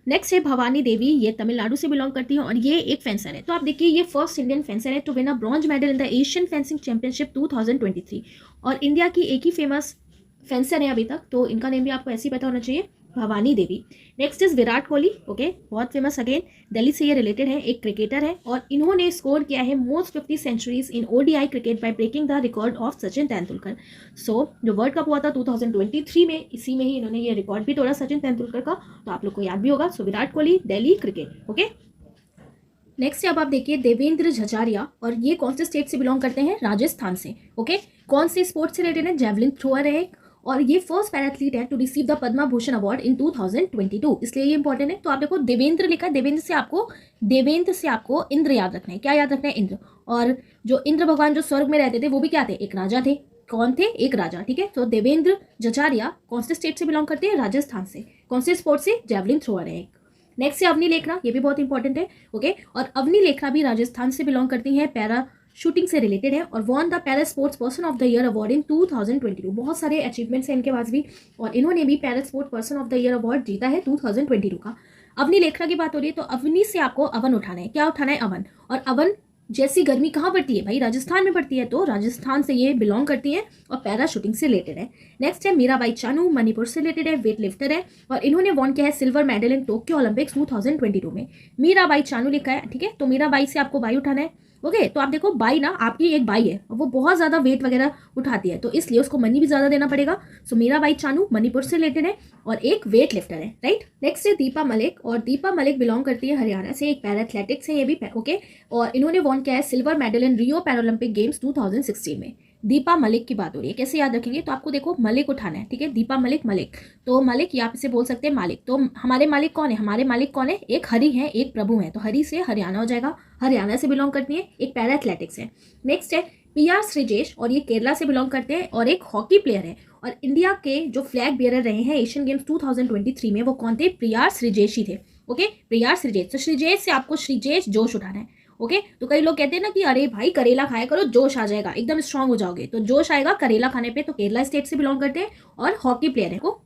नेक्स्ट है भवानी देवी, ये तमिलनाडु से बिलोंग करती है और ये एक फेंसर है। तो आप देखिए, ये फर्स्ट इंडियन फेंसर है to win a bronze medal in the Asian fencing championship 2023, और इंडिया की एक ही फेमस फेंसर है अभी तक, तो इनका नेम भी आपको ऐसे ही पता होना चाहिए, Bhavani Devi. Next is Virat Kohli, okay, बहुत फेमस, अगेन दिल्ली से ये रिलेटेड है, एक क्रिकेटर है, और इन्होंने स्कोर किया है most 50 centuries in ODI cricket by breaking the record of Sachin Tendulkar. So जो वर्ल्ड कप हुआ था 2023 में, इसी में ही इन्होंने ये रिकॉर्ड भी तोड़ा सचिन तेंदुलकर का, तो आप लोग को याद भी होगा। So Virat Kohli, Delhi cricket, okay. Next अब आप देखिए देवेंद्र झचारिया, और ये कौन से स्टेट से बिलोंग करते हैं, राजस्थान से, ओके। कौन से स्पोर्ट्स से रिलेटेड है, जेवलिन थ्रोअर है, और ये फर्स्ट पैराथलीट है to receive the Padma Bhushan award in 2022, इसलिए ये इंपॉर्टेंट है। तो आप देखो देवेंद्र लिखा है, देवेंद्र से आपको इंद्र याद रखना है, क्या याद रखना है, इंद्र। और जो इंद्र भगवान जो स्वर्ग में रहते थे वो भी क्या थे, एक राजा थे, कौन थे, एक राजा, ठीक है। तो देवेंद्र झचारिया कौन से स्टेट से बिलोंग करते हैं, राजस्थान से, कौन से स्पोर्ट्स से, जेवलिन थ्रोअर है। नेक्स्ट है अवनी लेखना, ये भी बहुत इंपॉर्टेंट है, ओके। और अवनी लेखना भी राजस्थान से बिलोंग करती हैं, पैरा शूटिंग से रिलेटेड है, और won the para sports person of the year award in 2022। बहुत सारे अचीवमेंट्स हैं इनके पास भी, और इन्होंने भी para sports person of the year award जीता है 2022 का। अवनी लेखना की बात हो रही है, तो अवनी से आपको अवन उठाना है, क्या उठाना है, अवन। और अवन जैसी गर्मी कहाँ पड़ती है भाई, राजस्थान में पड़ती है, तो राजस्थान से ये बिलोंग करती है और पैरा शूटिंग से रिलेटेड है। नेक्स्ट है मीराबाई चानू, मणिपुर से रिलेटेड है, वेट लिफ्टर है, और इन्होंने वॉन किया है silver medal in Tokyo Olympics 2022 में। मीराबाई चानू लिखा है, ठीक है। तो मीराबाई से आपको बाई उठाना है, ओके। तो आप देखो बाई ना, आपकी एक बाई है, वो बहुत ज़्यादा वेट वगैरह उठाती है, तो इसलिए उसको मनी भी ज़्यादा देना पड़ेगा। सो मीराबाई चानू मणिपुर से रिलेटेड है और एक वेट लिफ्टर है, राइट। नेक्स्ट है दीपा मलिक, और दीपा मलिक बिलोंग करती है हरियाणा से, एक पैरा एथलेटिक्स है ये भी, ओके। और इन्होंने वॉन किया है सिल्वर मेडल इन रियो पैरालंपिक गेम्स 2016 में। दीपा मलिक की बात हो रही है, कैसे याद रखेंगे, तो आपको देखो मलिक उठाना है, ठीक है, दीपा मलिक, मलिक, तो मलिक यहाँ से बोल सकते हैं मालिक। तो हमारे मालिक कौन है, हमारे मालिक कौन है, एक हरि है, एक प्रभु है, तो हरि से हरियाणा हो जाएगा, हरियाणा से बिलोंग करती है, एक पैरा एथलेटिक्स है। नेक्स्ट है पीआर श्रीजेश, और ये केरला से बिलोंग करते हैं और एक हॉकी प्लेयर है, और इंडिया के जो फ्लैग बियरर रहे हैं एशियन गेम्स 2023 में वो कौन थे, पीआर श्रीजेश ही थे, ओके, प्रिया श्रीजेश। तो श्रीजेश से आपको श्रीजेश जोश उठाना है। ओके, तो कई लोग कहते हैं ना कि अरे भाई करेला खाया करो, जोश आ जाएगा, एकदम स्ट्रांग हो जाओगे। तो जोश आएगा करेला खाने पे। तो केरला स्टेट से बिलोंग करते हैं और हॉकी प्लेयर है वो।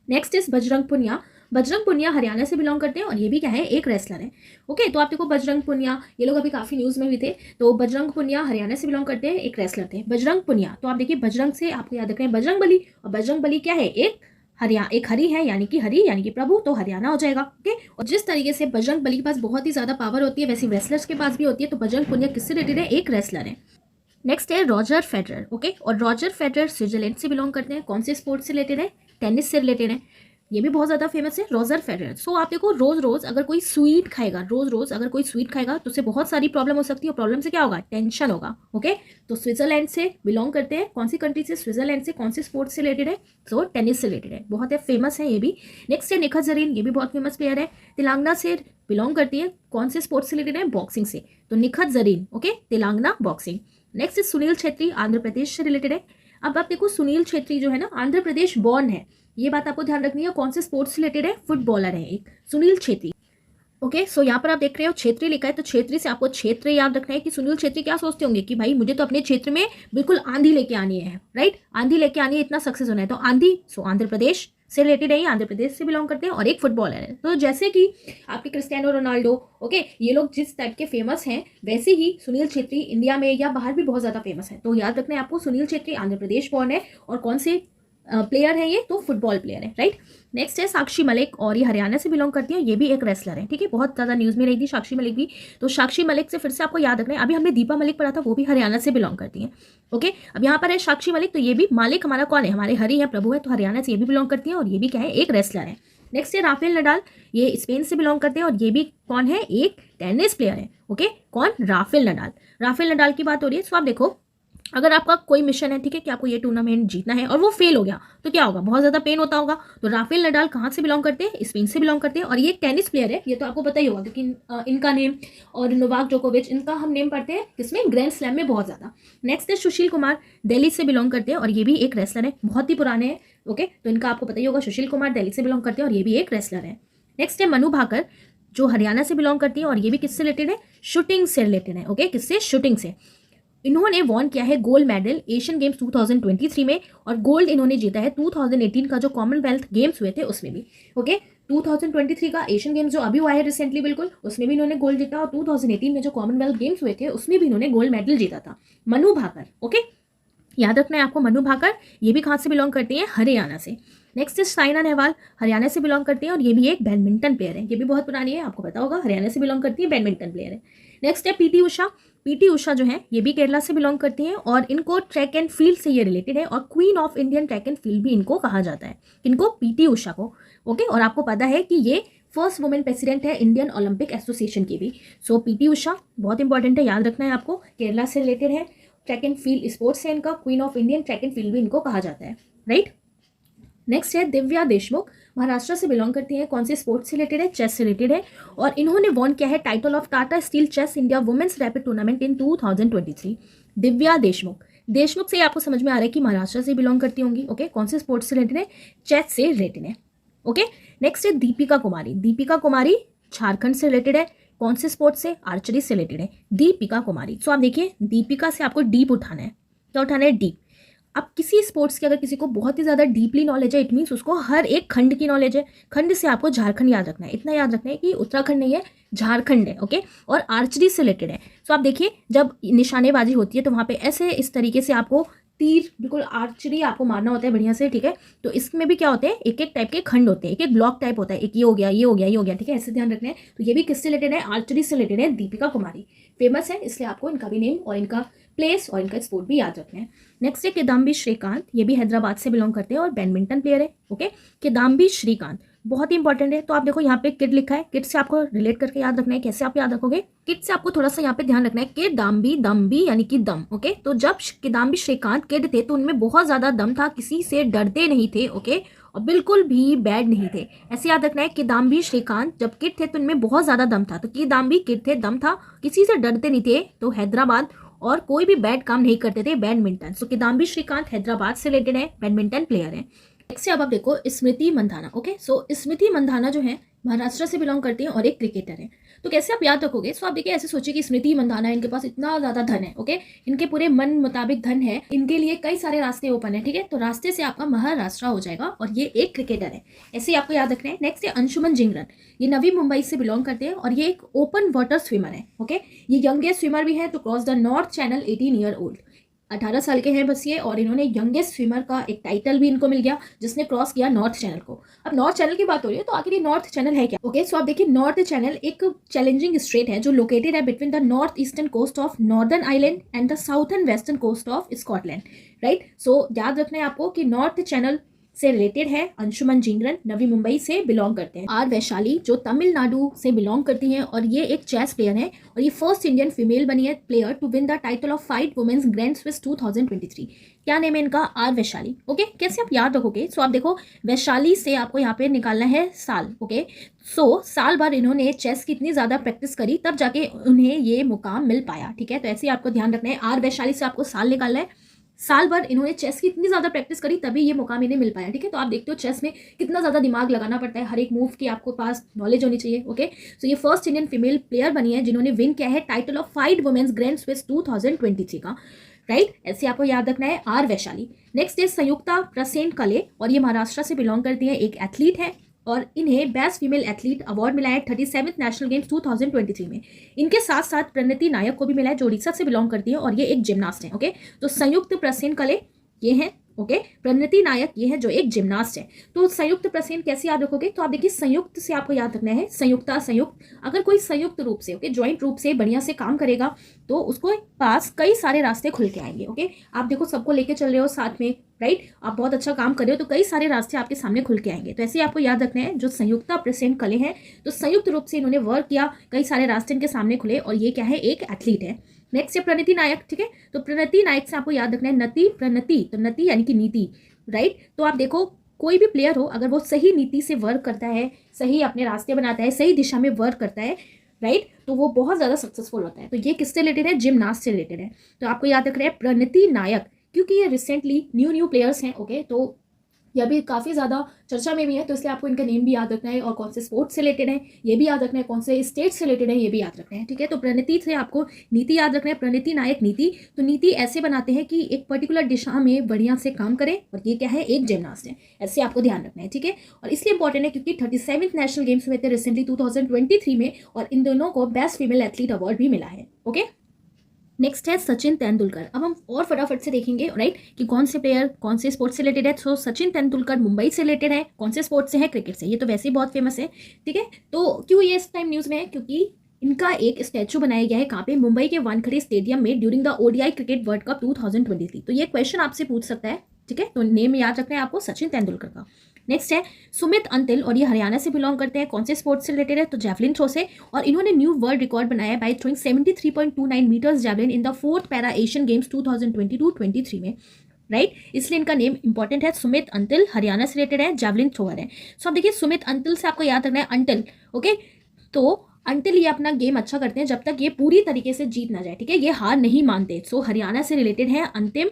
Next is Bajrang Punia. बजरंग पुनिया हरियाणा से बिलोंग करते हैं और ये भी क्या है, एक रेसलर है। ओके, तो आप देखो बजरंग पुनिया, ये लोग अभी काफी न्यूज में भी थे। तो बजरंग पुनिया हरियाणा से बिलोंग करते हैं, एक रेसलर थे बजरंग पुनिया। तो आप देखिए बजरंग से आपको याद रखें बजरंग बली, और बजरंग बली क्या है, एक हरि है, यानी कि प्रभु, तो हरियाणा हो जाएगा। ओके, और जिस तरीके से बजरंग बली के पास बहुत ही ज्यादा पावर होती है, वैसे रेसलर्स के पास भी होती है। तो बजरंग पुनिया किससे रिलेटेड है, एक रेसलर है। नेक्स्ट है रॉजर फेडरर। ओके, और रॉजर फेडरर स्विट्जरलैंड से बिलोंग करते हैं। कौन से स्पोर्ट से रिलेटेड है, टेनिस से रिलेटेड है। ये भी बहुत ज़्यादा फेमस है रॉजर फेडरर। सो आप देखो रोज रोज अगर कोई स्वीट खाएगा, तो उससे बहुत सारी प्रॉब्लम हो सकती है। और प्रॉब्लम से क्या होगा, टेंशन होगा। ओके, तो स्विट्जरलैंड से बिलोंग करते हैं। कौन सी कंट्री से, स्विट्जरलैंड से। कौन से स्पोर्ट से रिलेटेड है, सो टेनिस से रिलेटेड है, बहुत है फेमस है ये भी। नेक्स्ट है निखत जरीन, ये भी बहुत फेमस प्लेयर है, तेलंगाना से बिलोंग करती है। कौन से स्पोर्ट्स से रिलेटेड है, बॉक्सिंग से। तो Nikhat Zareen, okay, Telangana boxing. Next is Sunil Chhetri, Andhra Pradesh से रिलेटेड है। अब आप देखो सुनील छेत्री जो है ना, आंध्र प्रदेश बॉर्न है, ये बात आपको ध्यान रखनी है। कौन से स्पोर्ट्स से रिलेटेड है, फुटबॉलर है एक, सुनील छेत्री। ओके, सो यहाँ पर आप देख रहे हो छेत्री लिखा है, तो छेत्री से आपको क्षेत्र याद रखना है कि सुनील छेत्री क्या सोचते होंगे कि भाई मुझे तो अपने क्षेत्र में बिल्कुल आंधी लेके आनी है, राइट, आंधी लेके आनी है, इतना सक्सेस होना है। तो आंधी, सो आंध्र प्रदेश से रिलेटेड है, आंध्र प्रदेश से बिलोंग करते हैं और एक फुटबॉलर है। तो जैसे कि आपके क्रिस्टियानो रोनाल्डो, ओके, ये लोग जिस टाइप के फेमस हैं, वैसे ही सुनील छेत्री इंडिया में या बाहर भी बहुत ज्यादा फेमस है। तो याद रखना है आपको, सुनील छेत्री आंध्र प्रदेश बॉर्न है और कौन से प्लेयर है ये, तो फुटबॉल प्लेयर है, राइट। नेक्स्ट है साक्षी मलिक, और ये हरियाणा से बिलोंग करती है, ये भी एक रेसलर है, ठीक है, बहुत ज़्यादा न्यूज़ में रही थी साक्षी मलिक भी। तो साक्षी मलिक से फिर से आपको याद रखना है, अभी हमने दीपा मलिक पढ़ा था, वो भी हरियाणा से बिलोंग करती है। ओके, अब यहाँ पर है साक्षी मलिक, तो ये भी मालिक हमारा कौन है, हमारे हरि है, प्रभु है, तो हरियाणा से ये भी बिलोंग करती है और ये भी क्या है, एक रेसलर है। नेक्स्ट है राफेल नडाल, ये स्पेन से बिलोंग करते हैं और ये भी कौन है, एक टेनिस प्लेयर है। ओके, कौन, राफेल नडाल। राफेल नडाल की बात हो रही है। सो आप देखो अगर आपका कोई मिशन है, ठीक है, कि आपको ये टूर्नामेंट जीतना है और वो फेल हो गया, तो क्या होगा, बहुत ज्यादा पेन होता होगा। तो राफेल नडाल कहाँ से बिलोंग करते हैं, स्पेन से बिलोंग करते हैं और ये एक टेनिस प्लेयर है, ये तो आपको पता ही होगा क्योंकि इनका नेम और नोवाक जोकोविच, इनका हम नेम पढ़ते हैं किसमें, ग्रैंड स्लैम में बहुत ज्यादा। नेक्स्ट है सुशील कुमार, दिल्ली से बिलोंग करते हैं और ये भी एक रेसलर है, बहुत ही पुराने हैं। ओके, तो इनका आपको पता ही होगा, सुशील कुमार दिल्ली से बिलोंग करते हैं और ये भी एक रेसलर है। नेक्स्ट है मनु भाकर, जो हरियाणा से बिलोंग करती है और ये भी किससे रिलेटेड है, शूटिंग से रिलेटेड है। ओके, किससे, शूटिंग से। इन्होंने वॉन किया है गोल्ड मेडल एशियन गेम्स 2023 में और गोल्ड इन्होंने जीता है 2018 का जो कॉमनवेल्थ गेम्स हुए थे उसमें भी। ओके, 2023 का एशियन गेम्स जो अभी हुआ है रिसेंटली, बिल्कुल, उसमें भी इन्होंने गोल्ड जीता और 2018 में जो कॉमनवेल्थ गेम्स हुए थे उसमें भी इन्होंने गोल्ड मेडल जीता था। मनु भाकर, ओके, याद रखना है आपको, मनु भाकर, ये भी कहाँ से बिलोंग करती हैं, हरियाणा से। नेक्स्ट इज साइना नेहवाल, हरियाणा से बिलोंग करती हैं और ये भी एक बैडमिंटन प्लेयर है, ये भी बहुत पुरानी है, आपको पता होगा, हरियाणा से बिलोंग करती है, बैडमिंटन प्लेयर है। नेक्स्ट है पीटी उषा। पीटी उषा जो है ये भी केरला से बिलोंग करती हैं और इनको ट्रैक एंड फील्ड से ये रिलेटेड है और queen of Indian track and field भी इनको कहा जाता है, इनको, पीटी उषा को। ओके, और आपको पता है कि ये फर्स्ट वुमेन प्रेसिडेंट है इंडियन ओलंपिक एसोसिएशन की भी। सो पीटी उषा बहुत इंपॉर्टेंट है, याद रखना है आपको, केरला से रिलेटेड है, ट्रैक एंड फील्ड स्पोर्ट्स है इनका, queen of Indian track and field भी इनको कहा जाता है, राइट। नेक्स्ट है दिव्या देशमुख, महाराष्ट्र से बिलोंग करती है, कौन से स्पोर्ट्स से रिलेटेड है, चेस से रिलेटेड है और इन्होंने वॉन किया है title of Tata steel chess India women's rapid tournament in 2023। Divya Deshmukh, Deshmukh से आपको समझ में आ रहा है कि महाराष्ट्र से बिलोंग करती होंगी। ओके, कौन से स्पोर्ट्स से रिलेटेड है, चेस से रिलेटेड है। ओके, नेक्स्ट है दीपिका कुमारी। दीपिका कुमारी झारखंड से रिलेटेड है, कौन से स्पोर्ट्स से, आर्चरी से रिलेटेड है, दीपिका कुमारी। सो आप देखिए दीपिका से आपको डीप उठाना है, क्या उठाना है, डीप। अब किसी स्पोर्ट्स की अगर किसी को बहुत ही ज़्यादा डीपली नॉलेज है, इट मीन्स उसको हर एक खंड की नॉलेज है। खंड से आपको झारखंड याद रखना है, इतना याद रखना है कि उत्तराखंड नहीं है, झारखंड है। ओके, और आर्चरी से रिलेटेड है। सो आप देखिए जब निशानेबाजी होती है तो वहाँ पे ऐसे इस तरीके से आपको तीर, बिल्कुल आर्चरी आपको मारना होता है बढ़िया से, ठीक है। तो इसमें भी क्या होते हैं, एक एक टाइप के खंड होते हैं, एक एक ब्लॉक टाइप होता है, एक ये हो गया, ये हो गया, ये हो गया, ठीक है, ऐसे ध्यान रखना है। तो ये भी किससे रिलेटेड है, आर्चरी से रिलेटेड है। दीपिका कुमारी फेमस है, इसलिए आपको इनका भी नेम और इनका प्लेस और इनका स्पोर्ट भी याद रखना है। नेक्स्ट है किदाम्बी श्रीकांत, ये भी हैदराबाद से बिलोंग करते हैं और बैडमिंटन प्लेयर है। ओके, किदाम्बी श्रीकांत बहुत ही इंपॉर्टेंट है। तो आप देखो यहाँ पे किड लिखा है, किड से आपको रिलेट करके याद रखना है। कैसे आप याद रखोगे, किड से आपको थोड़ा सा यहाँ पे ध्यान रखना है, किदाम्बी, दम्बी यानी कि दम। ओके, तो जब किदाम्बी श्रीकांत किड थे तो उनमें बहुत ज्यादा दम था, किसी से डरते नहीं थे। ओके, और बिल्कुल भी बैड नहीं थे, ऐसे याद रखना है। किदाम्बी श्रीकांत जब किड थे तो उनमें बहुत ज्यादा दम था, तो किदाम्बी किड थे, दम था, किसी से डरते नहीं थे, तो हैदराबाद और कोई भी बैड काम नहीं करते थे, बैडमिंटन। सो किदाम्बी श्रीकांत हैदराबाद से रिलेटेड है, बैडमिंटन प्लेयर है। नेक्स्ट अब आप देखो स्मृति मंधाना। ओके, सो स्मृति मंधाना जो है महाराष्ट्र से बिलोंग करती हैं और एक क्रिकेटर है। तो कैसे आप याद रखोगे? सो आप देखिए, ऐसे सोचिए कि स्मृति मंधाना है, इनके पास इतना ज़्यादा धन है। ओके, इनके पूरे मन मुताबिक धन है, इनके लिए कई सारे रास्ते ओपन है। ठीक है, तो रास्ते से आपका महाराष्ट्र हो जाएगा और ये एक क्रिकेटर है, ऐसे ही आपको याद रखना है। नेक्स्ट है अंशुमन जिंगरन, ये नवी मुंबई से बिलोंग करते हैं और ये एक ओपन वाटर स्विमर है। ओके, ये यंगेस्ट स्विमर भी है to cross the North Channel 18 year old. 18 साल के हैं बस ये, और इन्होंने यंगेस्ट स्विमर का एक टाइटल भी इनको मिल गया जिसने क्रॉस किया नॉर्थ चैनल को। अब नॉर्थ चैनल की बात हो रही है, तो आखिर ये नॉर्थ चैनल है क्या? ओके, सो आप देखिए, नॉर्थ चैनल एक चैलेंजिंग स्ट्रेट है जो लोकेटेड है between the north eastern coast of northern island and the south western coast of Scotland. Right, so याद रखना है आपको कि नॉर्थ चैनल से रिलेटेड है अंशुमन जिंगरन, नवी मुंबई से बिलोंग करते हैं। आर वैशाली जो तमिलनाडु से बिलोंग करती हैं और ये एक चेस प्लेयर है और ये फर्स्ट इंडियन फीमेल बनी है player to win the title of 5 women's grand Swiss 2023। क्या नेम है इनका? आर वैशाली। ओके, कैसे आप याद रखोगे? सो आप देखो, वैशाली से आपको यहाँ पे निकालना है साल। ओके, सो साल भर इन्होंने चेस की इतनी ज़्यादा प्रैक्टिस करी तब जाके उन्हें ये मुकाम मिल पाया। ठीक है, तो ऐसे ही आपको ध्यान रखना है, आर वैशाली से आपको साल निकालना है। साल भर इन्होंने चेस की इतनी ज़्यादा प्रैक्टिस करी तभी ये मुकाम इन्हें मिल पाया। ठीक है, तो आप देखते हो चेस में कितना ज़्यादा दिमाग लगाना पड़ता है, हर एक मूव की आपको पास नॉलेज होनी चाहिए। ओके, सो ये फर्स्ट इंडियन फीमेल प्लेयर बनी है जिन्होंने विन किया है title of 5 women's grand Swiss 2023 का। राइट, ऐसे आपको याद रखना है, आर वैशाली। नेक्स्ट है संयुक्ता प्रसेन कले, और ये महाराष्ट्र से बिलोंग करती है, एक एथलीट है और इन्हें बेस्ट फीमेल एथलीट अवार्ड मिला है 37th नेशनल गेम्स 2023 में। इनके साथ साथ प्रणति नायक को भी मिला है जो उड़ीसा से बिलोंग करती है और ये एक जिम्नास्ट है। ओके, तो संयुक्त प्रसेन कले ये हैं। ओके, प्रणति नायक ये है जो एक जिम्नास्ट है। तो संयुक्त प्रसेन कैसे याद रखोगे? तो आप देखिए, संयुक्त से आपको याद रखना है संयुक्ता, संयुक्त। अगर कोई संयुक्त रूप से ज्वाइंट रूप से बढ़िया से काम करेगा तो उसको पास कई सारे रास्ते खुल के आएंगे। ओके, आप देखो सबको लेके चल रहे हो साथ में, राइट, आप बहुत अच्छा काम कर रहे हो तो कई सारे रास्ते आपके सामने खुल के आएंगे। तो ऐसे आपको याद रखना है, जो संयुक्ता प्रसेन कले हैं तो संयुक्त रूप से इन्होंने वर्क किया, कई सारे रास्ते इनके सामने खुले और ये क्या है? एक एथलीट है। नेक्स्ट है प्रणति नायक। ठीक है, तो प्रणति नायक से आपको याद रखना है नति प्रणति, तो नति यानी कि नीति। राइट, तो आप देखो कोई भी प्लेयर हो अगर वो सही नीति से वर्क करता है, सही अपने रास्ते बनाता है, सही दिशा में वर्क करता है, राइट, तो वो बहुत ज़्यादा सक्सेसफुल होता है। तो ये किससे रिलेटेड है? जिम्नास्ट से रिलेटेड है। तो आपको याद रखना है प्रणति नायक, क्योंकि ये रिसेंटली न्यू प्लेयर्स हैं। ओके, तो ये अभी काफ़ी ज़्यादा चर्चा में भी है, तो इसलिए आपको इनका नेम भी याद रखना है और कौन से स्पोर्ट्स से रिलेटेड है ये भी याद रखना है, कौन से स्टेट से रिलेटेड है ये भी याद रखना है। ठीक है, तो प्रणति से आपको नीति याद रखना है, प्रणति नायक नीति। तो नीति ऐसे बनाते हैं कि एक पर्टिकुलर दिशा में बढ़िया से काम करें और ये क्या है? एक जिम्नास्ट है, ऐसे आपको ध्यान रखना है। ठीक है, और इसलिए इंपॉर्टेंट है क्योंकि 37th नेशनल गेम्स हुए थे रिसेंटली 2023 में और इन दोनों को बेस्ट फीमेल एथलीट अवार्ड भी मिला है। ओके, नेक्स्ट है सचिन तेंदुलकर। अब हम और फटाफट से देखेंगे, राइट, कि कौन से प्लेयर कौन से स्पोर्ट्स से रिलेटेड है। तो सचिन तेंदुलकर मुंबई से रिलेटेड है, कौन से स्पोर्ट्स से है? क्रिकेट से। ये तो वैसे ही बहुत फेमस है। ठीक है, तो क्यों ये इस टाइम न्यूज़ में है? क्योंकि इनका एक स्टैचू बनाया गया है कहाँ पे? मुंबई के वानखेड़े स्टेडियम में during the ODI cricket world cup 2023। तो ये क्वेश्चन आपसे पूछ सकता है। ठीक है, तो नेम याद रखना है आपको सचिन तेंदुलकर का। नेक्स्ट है सुमित अंतिल, और ये हरियाणा से बिलोंग करते हैं, कौन से स्पोर्ट्स से रिलेटेड है? तो जैवलिन थ्रो से, और इन्होंने न्यू वर्ल्ड रिकॉर्ड बनाया है by throwing 73.29 metres javelin in the 4th para Asian Games 2022-23 में। राइट, इसलिए इनका नेम इंपॉर्टेंट है। सुमित अंतिल हरियाणा से रिलेटेड है, जैवलिन थ्रोअर है। सो अब देखिए, सुमित अंतिल से आपको याद रखना है अंटिल। ओके, तो अंटिल ये अपना गेम अच्छा करते हैं जब तक ये पूरी तरीके से जीत ना जाए। ठीक है, ये हार नहीं मानते। सो हरियाणा से रिलेटेड है अंतिम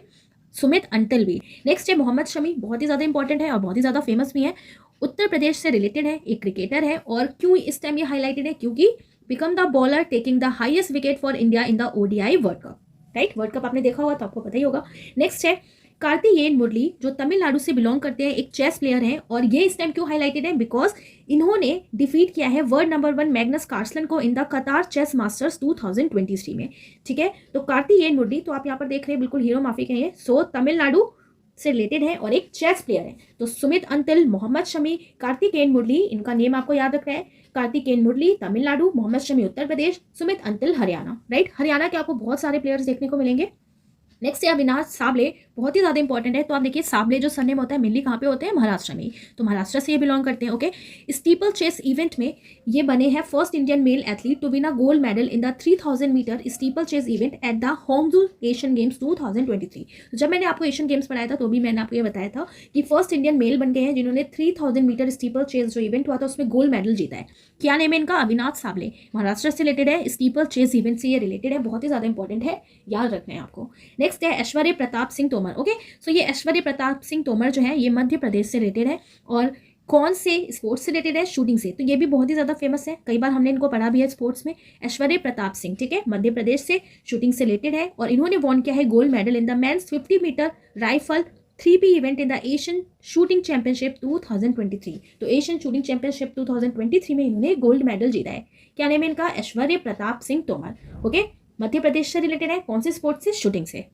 सुमित अंटिल भी। नेक्स्ट है मोहम्मद शमी, बहुत ही ज़्यादा इंपॉर्टेंट है और बहुत ही ज़्यादा फेमस भी है, उत्तर प्रदेश से रिलेटेड है, एक क्रिकेटर है। और क्यों इस टाइम ये हाईलाइटेड है? क्योंकि become the bowler taking the highest wicket for India in the ODI world cup. Right, world cup आपने देखा होगा तो आपको पता ही होगा। नेक्स्ट है कार्तिकेयन मुरली, जो तमिलनाडु से बिलोंग करते हैं, एक चेस प्लेयर हैं और ये इस टाइम क्यों हाईलाइटेड है? बिकॉज इन्होंने डिफीट किया है वर्ल्ड नंबर 1 मैग्नस कार्लसन को इन द कतार चेस मास्टर्स 2023 में। ठीक है, तो कार्तिकेयन मुरली, तो आप यहाँ पर देख रहे हैं बिल्कुल हीरो माफी के हैं, सो तमिलनाडु से रिलेटेड है और एक चेस प्लेयर है। तो सुमित अंतिल, मोहम्मद शमी, कार्तिकेयन मुरली, इनका नेम आपको याद रखना है। कार्तिकेयन मुरली तमिलनाडु, मोहम्मद शमी उत्तर प्रदेश, सुमित अंतिल हरियाणा। राइट, हरियाणा के आपको बहुत सारे प्लेयर्स देखने को मिलेंगे। नेक्स्ट है अविनाश साबले, बहुत ही ज़्यादा इंपॉर्टेंट है। तो आप देखिए, साबले जो सरनेम होता है मेनली कहाँ पे होते हैं? महाराष्ट्र में। तो महाराष्ट्र से ये बिलोंग करते हैं। ओके, स्टीपल चेस इवेंट में ये बने हैं first Indian male athlete to win a gold medal in the 3000 metre steeplechase event at the Hangzhou Asian Games 2023। तो जब मैंने आपको एशियन गेम्स पढ़ाया था तो भी मैंने आपको ये बताया था कि फर्स्ट इंडियन मेल बन गए हैं जिन्होंने 3000 मीटर स्टीपल चेस जो इवेंट हुआ था उसमें गोल्ड मेडल जीता है। क्या नेम है इनका? अविनाश साबले, महाराष्ट्र से रिलेटेड है, स्टीपल चेस इवेंट से ये रिलेटेड है, बहुत ही ज़्यादा इंपॉर्टेंट है, याद रखना है आपको। नेक्स्ट है ऐश्वर्य प्रताप सिंह तोमर। तोमर। ओके, सो ये ऐश्वर्य प्रताप सिंह तोमर जो है ये मध्य प्रदेश से रिलेटेड है और कौन से स्पोर्ट्स से रिलेटेड है, शूटिंग से। तो ये भी बहुत ही ज़्यादा फेमस है, कई बार हमने इनको पढ़ा भी है स्पोर्ट्स में। ऐश्वर्य प्रताप सिंह, ठीक है, मध्य प्रदेश से, शूटिंग से रिलेटेड है और इन्होंने वॉन किया है gold medal in the men's 50 metre rifle 3P event in the Asian shooting championship 2023। तो एशियन शूटिंग चैंपियनशिप 2023 में इन्होंने गोल्ड मेडल जीता है। क्या नेम है इनका? ऐश्वर्य प्रताप सिंह तोमर। ओके, मध्य प्रदेश से रिलेटेड है, कौन से स्पोर्ट्स से? शूटिंग से।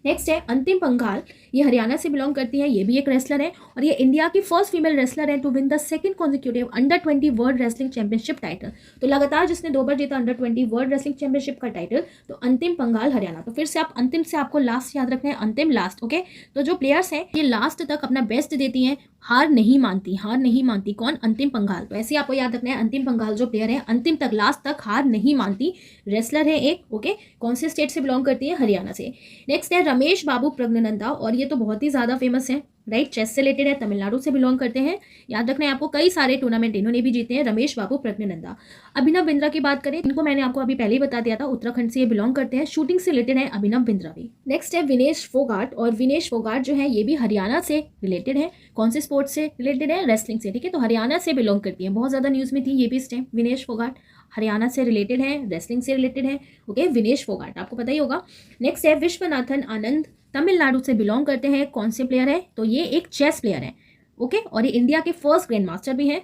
नेक्स्ट है अंतिम पंघाल, ये हरियाणा से बिलोंग करती है, ये भी एक रेसलर है और ये इंडिया की फर्स्ट फीमेल रेसलर है to win the second consecutive under 20 world wrestling championship title. तो लगातार जिसने 2 बार जीता अंडर 20 वर्ल्ड रेसलिंग चैंपियनशिप का टाइटल, तो अंतिम पंघाल हरियाणा। तो फिर से आप अंतिम से आपको लास्ट याद रखना है, अंतिम लास्ट। ओके, तो जो प्लेयर्स हैं ये लास्ट तक अपना बेस्ट देती हैं, हार नहीं मानती, हार नहीं मानती। कौन? अंतिम पंघाल। तो ऐसे आपको याद रखना है, अंतिम पंघाल जो प्लेयर है अंतिम तक लास्ट तक हार नहीं मानती, रेसलर है एक। ओके, कौन से स्टेट से बिलोंग करती है? हरियाणा से। नेक्स्ट है रमेश बाबू प्रज्ञानंदा और ये तो बहुत ही ज़्यादा फेमस है, राइट, चेस से रिलेटेड है, तमिलनाडु से बिलोंग करते हैं। याद रखना है आपको, कई सारे टूर्नामेंट इन्होंने भी जीते हैं, रमेश बाबू प्रज्ञानंदा। अभिनव बिंद्रा की बात करें, इनको मैंने आपको अभी पहले ही बता दिया था, उत्तराखंड से ये बिलोंग करते हैं, शूटिंग से रिलेटेड है अभिनव बिंद्रा भी। नेक्स्ट है विनेश फोगाट और विनेश फोगाट जो है ये भी हरियाणा से रिलेटेड है, कौन से स्पोर्ट्स से रिलेटेड है? रेसलिंग से, ठीक है। तो हरियाणा से बिलोंग करती है, बहुत ज़्यादा न्यूज़ में थी ये भी इस टाइम। विनेश फोगाट हरियाणा से रिलेटेड है, रेसलिंग से रिलेटेड है। ओके, विनेश फोगाट आपको पता ही होगा। नेक्स्ट है विश्वनाथन आनंद, तमिलनाडु से बिलोंग करते हैं, कौन से प्लेयर है? तो ये एक चेस प्लेयर है। ओके, और ये इंडिया के फर्स्ट ग्रैंड मास्टर भी हैं।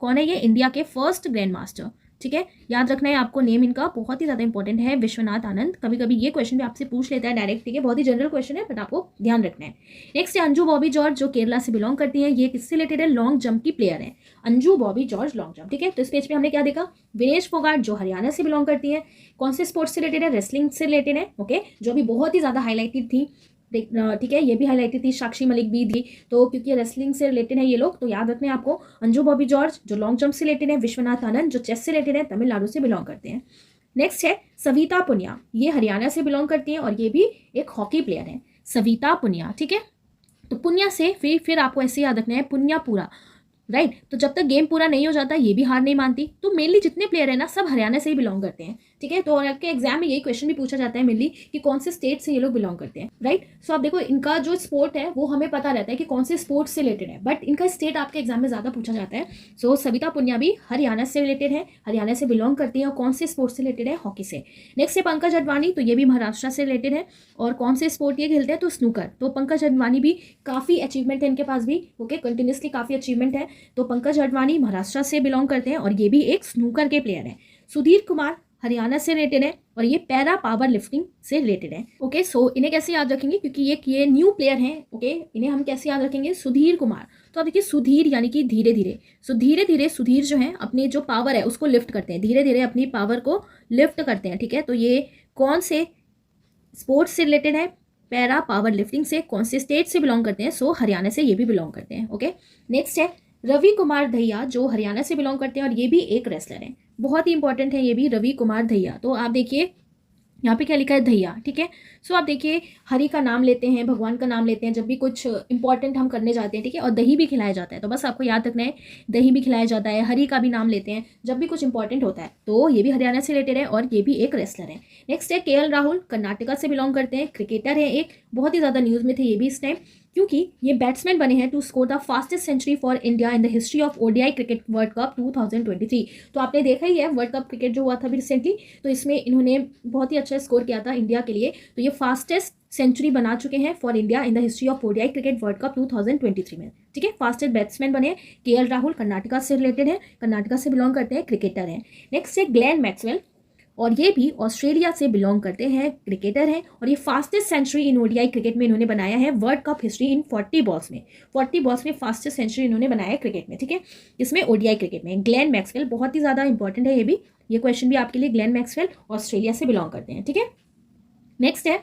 कौन है ये? इंडिया के फर्स्ट ग्रैंड मास्टर, ठीक है। याद रखना है आपको, नेम इनका बहुत ही ज़्यादा इंपॉर्टेंट है, विश्वनाथ आनंद। कभी कभी ये क्वेश्चन भी आपसे पूछ लेता है डायरेक्ट, ठीक है, बहुत ही जनरल क्वेश्चन है बट आपको ध्यान रखना है। नेक्स्ट है अंजू बॉबी जॉर्ज जो केरला से बिलोंग करती है, ये किससे रिलेटेड है? लॉन्ग जंप की प्लेयर है, Anju Bobby George long jump, ठीक है। तो इस पेज पे हमने क्या देखा? विनेश फोगाट जो हरियाणा से बिलोंग करती है, कौन से स्पोर्ट्स से रिलेटेड है? रेसलिंग से रिलेटेड है। ओके, जो भी बहुत ही ज़्यादा हाईलाइटेड थी, ठीक है, ये भी हाईलाइटेड थी, साक्षी मलिक भी थी। तो क्योंकि रेसलिंग से रिलेटेड है ये लोग, तो याद रखने हैं आपको, अंजू बॉबी जॉर्ज जो लॉन्ग जंप से रिलेटेड है, विश्वनाथ आनंद जो चेस से रिलेटेड है, तमिलनाडु से बिलोंग करते हैं। नेक्स्ट है सविता पुनिया, ये हरियाणा से बिलोंग करती है और ये भी एक हॉकी प्लेयर है, सविता पुनिया, ठीक है। तो पुनिया से फिर आपको ऐसे याद रखना है, पुनिया पूरा, राइट। तो जब तक गेम पूरा नहीं हो जाता ये भी हार नहीं मानती। तो मेनली जितने प्लेयर है ना सब हरियाणा से ही बिलोंग करते हैं, ठीक है। तो और आपके एग्जाम में यही क्वेश्चन भी पूछा जाता है मेनली कि कौन से स्टेट से ये लोग बिलोंग करते हैं, राइट। सो आप देखो इनका जो स्पोर्ट है वो हमें पता रहता है कि कौन से स्पोर्ट्स से रिलेटेड है, बट इनका स्टेट आपके एग्जाम में ज़्यादा पूछा जाता है। सो सविता पुनिया भी हरियाणा से रिलेटेड है, हरियाणा से बिलोंग करती है और कौन से स्पोर्ट्स से रिलेटेड है? हॉकी से। नेक्स्ट है पंकज अडवाणी, तो ये भी महाराष्ट्र से रिलेटेड है और कौन से स्पोर्ट ये खेलते हैं? तो स्नूकर। तो पंकज अडवाणी भी काफ़ी अचीवमेंट है इनके पास भी, ओके, कंटिन्यूसली काफ़ी अचीवमेंट है। तो पंकज अडवाणी महाराष्ट्र से बिलोंग करते हैं और ये भी एक स्नूकर के प्लेयर है। सुधीर कुमार हरियाणा से रिलेटेड है और ये पैरा पावर लिफ्टिंग से रिलेटेड है। ओके, सो इन्हें कैसे याद रखेंगे? क्योंकि ये न्यू प्लेयर हैं, ओके, इन्हें हम कैसे याद रखेंगे? सुधीर कुमार। तो आप देखिए सुधीर यानी कि धीरे धीरे, सो धीरे धीरे सुधीर जो है अपनी जो पावर है उसको लिफ्ट करते हैं, धीरे धीरे अपनी पावर को लिफ्ट करते हैं, ठीक है। तो ये कौन से स्पोर्ट्स से रिलेटेड है? पैरा पावर लिफ्टिंग से। कौन से स्टेट से बिलोंग करते हैं? सो हरियाणा से ये भी बिलोंग करते हैं। ओके, नेक्स्ट है रवि कुमार दहिया जो हरियाणा से बिलोंग करते हैं और ये भी एक रेसलर है, बहुत ही इंपॉर्टेंट है ये भी, रवि कुमार दहिया। तो आप देखिए यहाँ पे क्या लिखा है? दहिया, ठीक है। सो आप देखिए हरि का नाम लेते हैं, भगवान का नाम लेते हैं जब भी कुछ इंपॉर्टेंट हम करने जाते हैं, ठीक है। और दही भी खिलाया जाता है, तो बस आपको याद रखना है दही भी खिलाया जाता है, हरि का भी नाम लेते हैं जब भी कुछ इंपॉर्टेंट होता है। तो ये भी हरियाणा से रिलेटेड है और ये भी एक रेसलर है। नेक्स्ट है KL राहुल, कर्नाटका से बिलोंग करते हैं, क्रिकेटर है एक, बहुत ही ज़्यादा न्यूज़ में थे ये भी इस टाइम क्योंकि ये बैट्समैन बने हैं to score the fastest century for India in the history of ODI cricket world cup 2023। तो आपने देखा ही है वर्ल्ड कप क्रिकेट जो हुआ था अभी रिसेंटली, तो इसमें इन्होंने बहुत ही अच्छा स्कोर किया था इंडिया के लिए। तो ये फास्टेस्ट सेंचुरी बना चुके हैं for India in the history of ODI cricket world cup 2023 में, ठीक है। फास्टेस्ट बैट्समैन बने KL राहुल, कर्नाटका से रिलेटेड है, कर्नाटका से बिलोंग करते हैं, क्रिकेटर हैं। नेक्स्ट है ग्लेन मैक्सवेल और ये भी ऑस्ट्रेलिया से बिलोंग करते हैं, क्रिकेटर हैं और ये फास्टेस्ट सेंचुरी इन ODI क्रिकेट में इन्होंने बनाया है world cup history in 40 balls में। 40 बॉल्स में फास्टेस्ट सेंचुरी इन्होंने बनाया है क्रिकेट में, ठीक है, इसमें ODI क्रिकेट में। ग्लेन मैक्सवेल बहुत ही ज़्यादा इंपॉर्टेंट है ये क्वेश्चन भी आपके लिए। ग्लेन मैक्सवेल ऑस्ट्रेलिया से बिलोंग करते हैं, ठीक है। नेक्स्ट है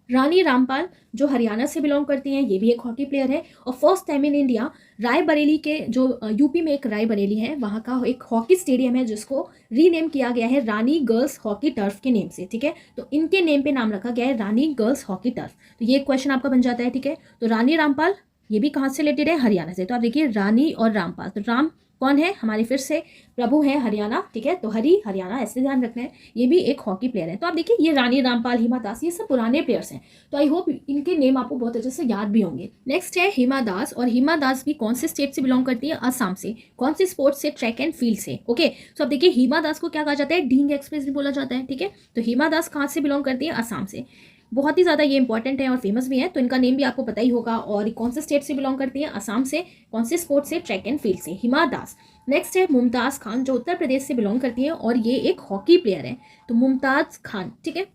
रानी रामपाल जो हरियाणा से बिलोंग करती हैं, ये भी एक हॉकी प्लेयर है और first time in India Raebareli के जो यूपी में एक रायबरेली है वहाँ का एक हॉकी स्टेडियम है जिसको रीनेम किया गया है रानी गर्ल्स हॉकी टर्फ के नेम से, ठीक है। तो इनके नेम पे नाम रखा गया है रानी गर्ल्स हॉकी टर्फ। तो ये क्वेश्चन आपका बन जाता है, ठीक है। तो रानी रामपाल ये भी कहाँ से रिलेटेड है? हरियाणा से। तो आप देखिए रानी और रामपाल, तो राम कौन है हमारे फिर से प्रभु हैं हरियाणा, ठीक है, तो हरी हरियाणा ऐसे ध्यान रखना है। ये भी एक हॉकी प्लेयर है। तो आप देखिए ये रानी रामपाल, हिमा दास, ये सब पुराने प्लेयर्स हैं, तो आई होप इनके नेम आपको बहुत अच्छे से याद भी होंगे। नेक्स्ट है हिमा दास, और हिमा दास भी कौन से स्टेट से बिलोंग करती है? असम से। कौन से स्पोर्ट्स से? ट्रैक एंड फील्ड से। ओके, तो अब देखिए हिमा दास को क्या कहा जाता है? ढींग एक्सप्रेस भी बोला जाता है, ठीक है। तो हिमा दास कहाँ से बिलोंग करती है? असम से। बहुत ही ज़्यादा ये इंपॉर्टेंट है और फेमस भी है, तो इनका नेम भी आपको पता ही होगा। और कौन से स्टेट से बिलोंग करती है? असम से। कौन से स्पोर्ट्स से? ट्रैक एंड फील्ड से, हिमा दास। नेक्स्ट है मुमताज़ खान, जो उत्तर प्रदेश से बिलोंग करती है और ये एक हॉकी प्लेयर है। तो मुमताज़ खान, ठीक है।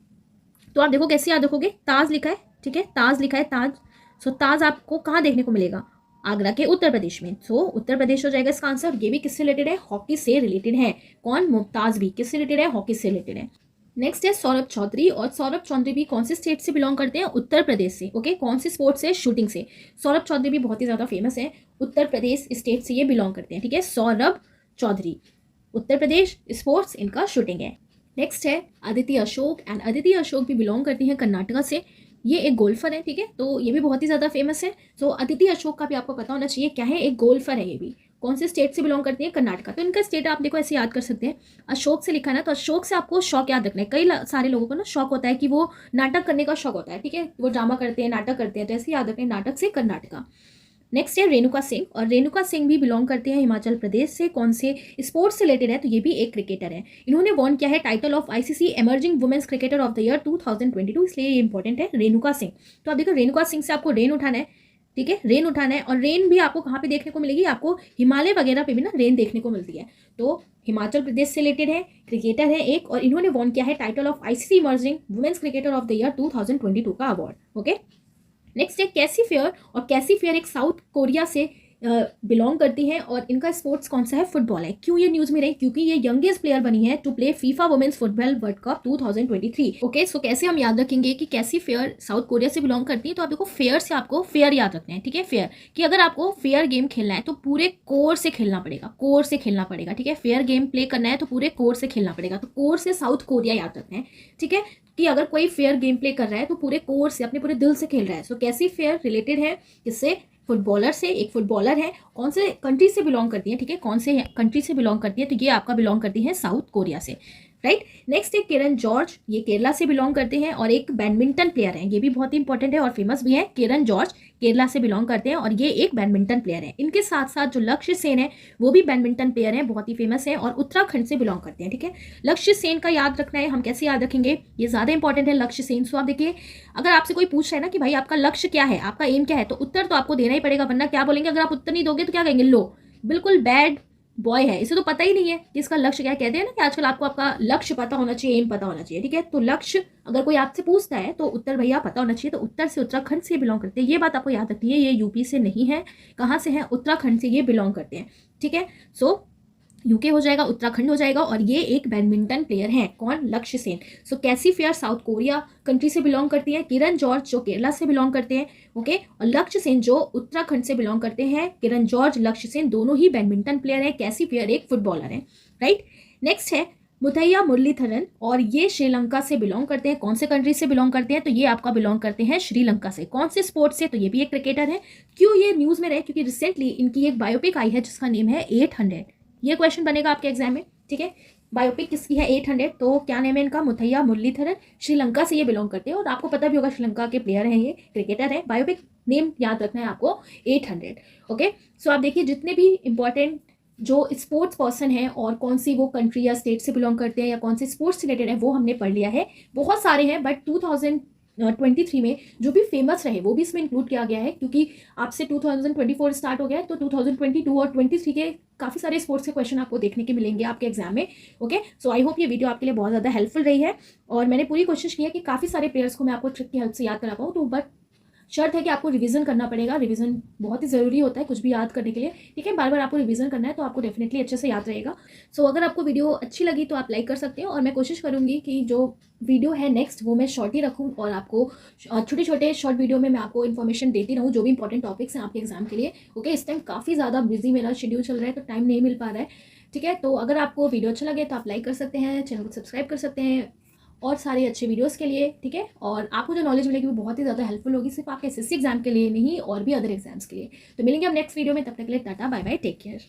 तो आप देखो कैसे याद रखोगे? ताज लिखा है, ठीक है, ताज लिखा है, ताज। सो ताज आपको कहाँ देखने को मिलेगा? आगरा के उत्तर प्रदेश में। सो उत्तर प्रदेश हो जाएगा इसका आंसर। ये भी किससे रिलेटेड है? हॉकी से रिलेटेड है। कौन? मुमताज भी किससे रिलेटेड है? हॉकी से रिलेटेड है। नेक्स्ट है सौरभ चौधरी, और सौरभ चौधरी भी कौन से स्टेट से बिलोंग करते हैं? उत्तर प्रदेश से। ओके, कौन से स्पोर्ट्स से? शूटिंग से। सौरभ चौधरी भी बहुत ही ज़्यादा फेमस है, उत्तर प्रदेश स्टेट से ये बिलोंग करते हैं, ठीक है। सौरभ चौधरी, उत्तर प्रदेश, स्पोर्ट्स इनका शूटिंग है। नेक्स्ट है अदिति अशोक, एंड अदिति अशोक भी बिलोंग करती हैं कर्नाटका से। ये एक गोल्फर है, ठीक है, तो ये भी बहुत ही ज़्यादा फेमस है। सो अदिति अशोक का भी आपको पता होना चाहिए क्या है? एक गोल्फर है ये भी। कौन से स्टेट से बिलोंग करती है? कर्नाटका। तो इनका स्टेट आप देखो ऐसे याद कर सकते हैं, अशोक से लिखा है ना, तो अशोक से आपको शौक याद रखना है। कई सारे लोगों को ना शौक होता है कि वो नाटक करने का शौक होता है, ठीक है, वो ड्रामा करते हैं, नाटक करते हैं, तो ऐसे याद रखें, नाटक से कर्नाटका। नेक्स्ट है रेणुका सिंह, और रेणुका सिंह भी बिलोंग करते हैं हिमाचल प्रदेश से। कौन से स्पोर्ट्स से रिलेटेड है? तो ये भी एक क्रिकेटर है। इन्होंने वॉन किया है title of ICC emerging women's cricketer of the year 2022, इसलिए ये इंपॉर्टेंट है रेणुका सिंह। तो आप देखो रेणुका सिंह से आपको रेन उठाना है, ठीक है, रेन उठाना है। और रेन भी आपको कहाँ पे देखने को मिलेगी? आपको हिमालय वगैरह पे भी ना रेन देखने को मिलती है। तो हिमाचल प्रदेश से रिलेटेड है, क्रिकेटर है एक, और इन्होंने वॉन किया है title of ICC emerging women's cricketer of the year 2022 का अवार्ड। ओके, नेक्स्ट है कैसी फेयर, और कैसी फेयर एक साउथ कोरिया से बिलोंग करती हैं, और इनका स्पोर्ट्स कौन सा है? फुटबॉल है। क्यों ये न्यूज़ में रही? क्योंकि ये यंगेस्ट प्लेयर बनी है to play FIFA women's football world cup 2023। Okay, so कैसे हम याद रखेंगे कि कैसी फेयर साउथ कोरिया से बिलोंग करती है? तो आप देखो फेयर से आपको फेयर याद रखना है, ठीक है, फेयर, कि अगर आपको फेयर गेम खेलना है तो पूरे कोर से खेलना पड़ेगा, कोर से खेलना पड़ेगा, ठीक है। फेयर गेम प्ले करना है तो पूरे कोर से खेलना पड़ेगा, तो कोर से साउथ कोरिया याद रखना है, ठीक है, कि अगर कोई फेयर गेम प्ले कर रहा है तो पूरे कोर से, अपने पूरे दिल से खेल रहा है। सो कैसी फेयर रिलेटेड है किससे? फुटबॉलर से। एक फुटबॉलर है, कौन से कंट्री से बिलोंग करती है, ठीक है, कौन से कंट्री से बिलोंग करती है? तो ये आपका बिलोंग करती है साउथ कोरिया से, राइट। नेक्स्ट है किरण जॉर्ज, ये केरला से बिलोंग करते हैं और एक बैडमिंटन प्लेयर हैं, ये भी बहुत ही इंपॉर्टेंट है और फेमस भी है। किरण जॉर्ज केरला से बिलोंग करते हैं और ये एक बैडमिंटन प्लेयर है। इनके साथ साथ जो लक्ष्य सेन है वो भी बैडमिंटन प्लेयर हैं, बहुत ही फेमस है और उत्तराखंड से बिलोंग करते हैं, ठीक है। लक्ष्य सेन का याद रखना है, हम कैसे याद रखेंगे, ये ज़्यादा इंपॉर्टेंट है लक्ष्य सेन। सो आप देखिए, अगर आपसे कोई पूछ रहा है ना कि भाई आपका लक्ष्य क्या है, आपका एम क्या है, तो उत्तर तो आपको देना ही पड़ेगा, वरना क्या बोलेंगे, अगर आप उत्तर नहीं दोगे तो क्या कहेंगे, लो बिल्कुल बैड बॉय है, इसे तो पता ही नहीं है कि इसका लक्ष्य क्या है। कहते हैं ना कि आजकल आपको आपका लक्ष्य पता होना चाहिए, एम पता होना चाहिए, ठीक है। तो लक्ष्य अगर कोई आपसे पूछता है तो उत्तर भैया पता होना चाहिए, तो उत्तर से उत्तराखंड से बिलोंग करते हैं, ये बात आपको याद रखनी है। ये यूपी से नहीं है, कहाँ से है, उत्तराखंड से ये बिलोंग करते हैं, ठीक है। सो यूके हो जाएगा, उत्तराखंड हो जाएगा, और ये एक बैडमिंटन प्लेयर हैं, कौन, लक्ष्य सेन। सो कैसी फेयर साउथ कोरिया कंट्री से बिलोंग करती है, किरण जॉर्ज जो केरला से बिलोंग करते हैं, ओके, और लक्ष्य सेन जो उत्तराखंड से बिलोंग करते हैं। किरण जॉर्ज, लक्ष्य सेन दोनों ही बैडमिंटन प्लेयर है, कैसी फेयर एक फुटबॉलर है, राइट। नेक्स्ट है मुथैया मुरलीधरन, और ये श्रीलंका से बिलोंग करते हैं। कौन से कंट्री से बिलोंग करते हैं, तो ये आपका बिलोंग करते हैं श्रीलंका से। कौन से स्पोर्ट्स से, तो ये भी एक क्रिकेटर है। क्यों ये न्यूज़ में रहे, क्योंकि रिसेंटली इनकी एक बायोपिक आई है जिसका नेम है 800। ये क्वेश्चन बनेगा आपके एग्जाम में, ठीक है। बायोपिक किसकी है, 800, तो क्या नेम है इनका, मुथैया मुरलीधरन, श्रीलंका से ये बिलोंग करते हैं और आपको पता भी होगा श्रीलंका के प्लेयर हैं, ये क्रिकेटर है। बायोपिक नेम याद रखना है आपको, 800, ओके। सो आप देखिए जितने भी इंपॉर्टेंट जो स्पोर्ट्स पर्सन है और कौन सी वो कंट्री या स्टेट से बिलोंग करते हैं या कौन से स्पोर्ट्स रिलेटेड है वो हमने पढ़ लिया है। बहुत सारे हैं, बट 2023 में जो भी फेमस रहे वो भी इसमें इंक्लूड किया गया है, क्योंकि आपसे 2024 स्टार्ट हो गया है, तो 2022 और 23 के काफ़ी सारे स्पोर्ट्स के क्वेश्चन आपको देखने के मिलेंगे आपके एग्जाम में, ओके। सो आई होप ये वीडियो आपके लिए बहुत ज़्यादा हेल्पफुल रही है, और मैंने पूरी कोशिश की है कि काफ़ी सारे प्लेयर्स को मैं आपको ट्रिक की हेल्प से याद करा पाऊँ। तो बट शर्त है कि आपको रिवीजन करना पड़ेगा, रिवीजन बहुत ही ज़रूरी होता है कुछ भी याद करने के लिए, ठीक है। बार बार आपको रिवीजन करना है तो आपको डेफिनेटली अच्छे से याद रहेगा। सो अगर आपको वीडियो अच्छी लगी तो आप लाइक कर सकते हैं, और मैं कोशिश करूँगी कि जो वीडियो है नेक्स्ट वो मैं शॉर्ट ही रखूँ, और आपको छोटे छोटे शॉर्ट वीडियो में मैं आपको इन्फॉर्मेशन देती रहूँ जो भी इंपॉर्टेंट टॉपिक्स हैं आपके एग्जाम के लिए, ओके। इस टाइम काफ़ी ज़्यादा बिजी मेरा शेड्यूल चल रहा है, तो टाइम नहीं मिल पा रहा है, ठीक है। तो अगर आपको वीडियो अच्छा लगे तो आप लाइक कर सकते हैं, चैनल को सब्सक्राइब कर सकते हैं और सारे अच्छे वीडियोस के लिए, ठीक है। और आपको जो नॉलेज मिलेगी वो बहुत ही ज़्यादा हेल्पफुल होगी, सिर्फ आपके एसएससी एग्जाम के लिए नहीं और भी अदर एग्जाम्स के लिए। तो मिलेंगे हम नेक्स्ट वीडियो में, तब तक के लिए tata bye bye, take care.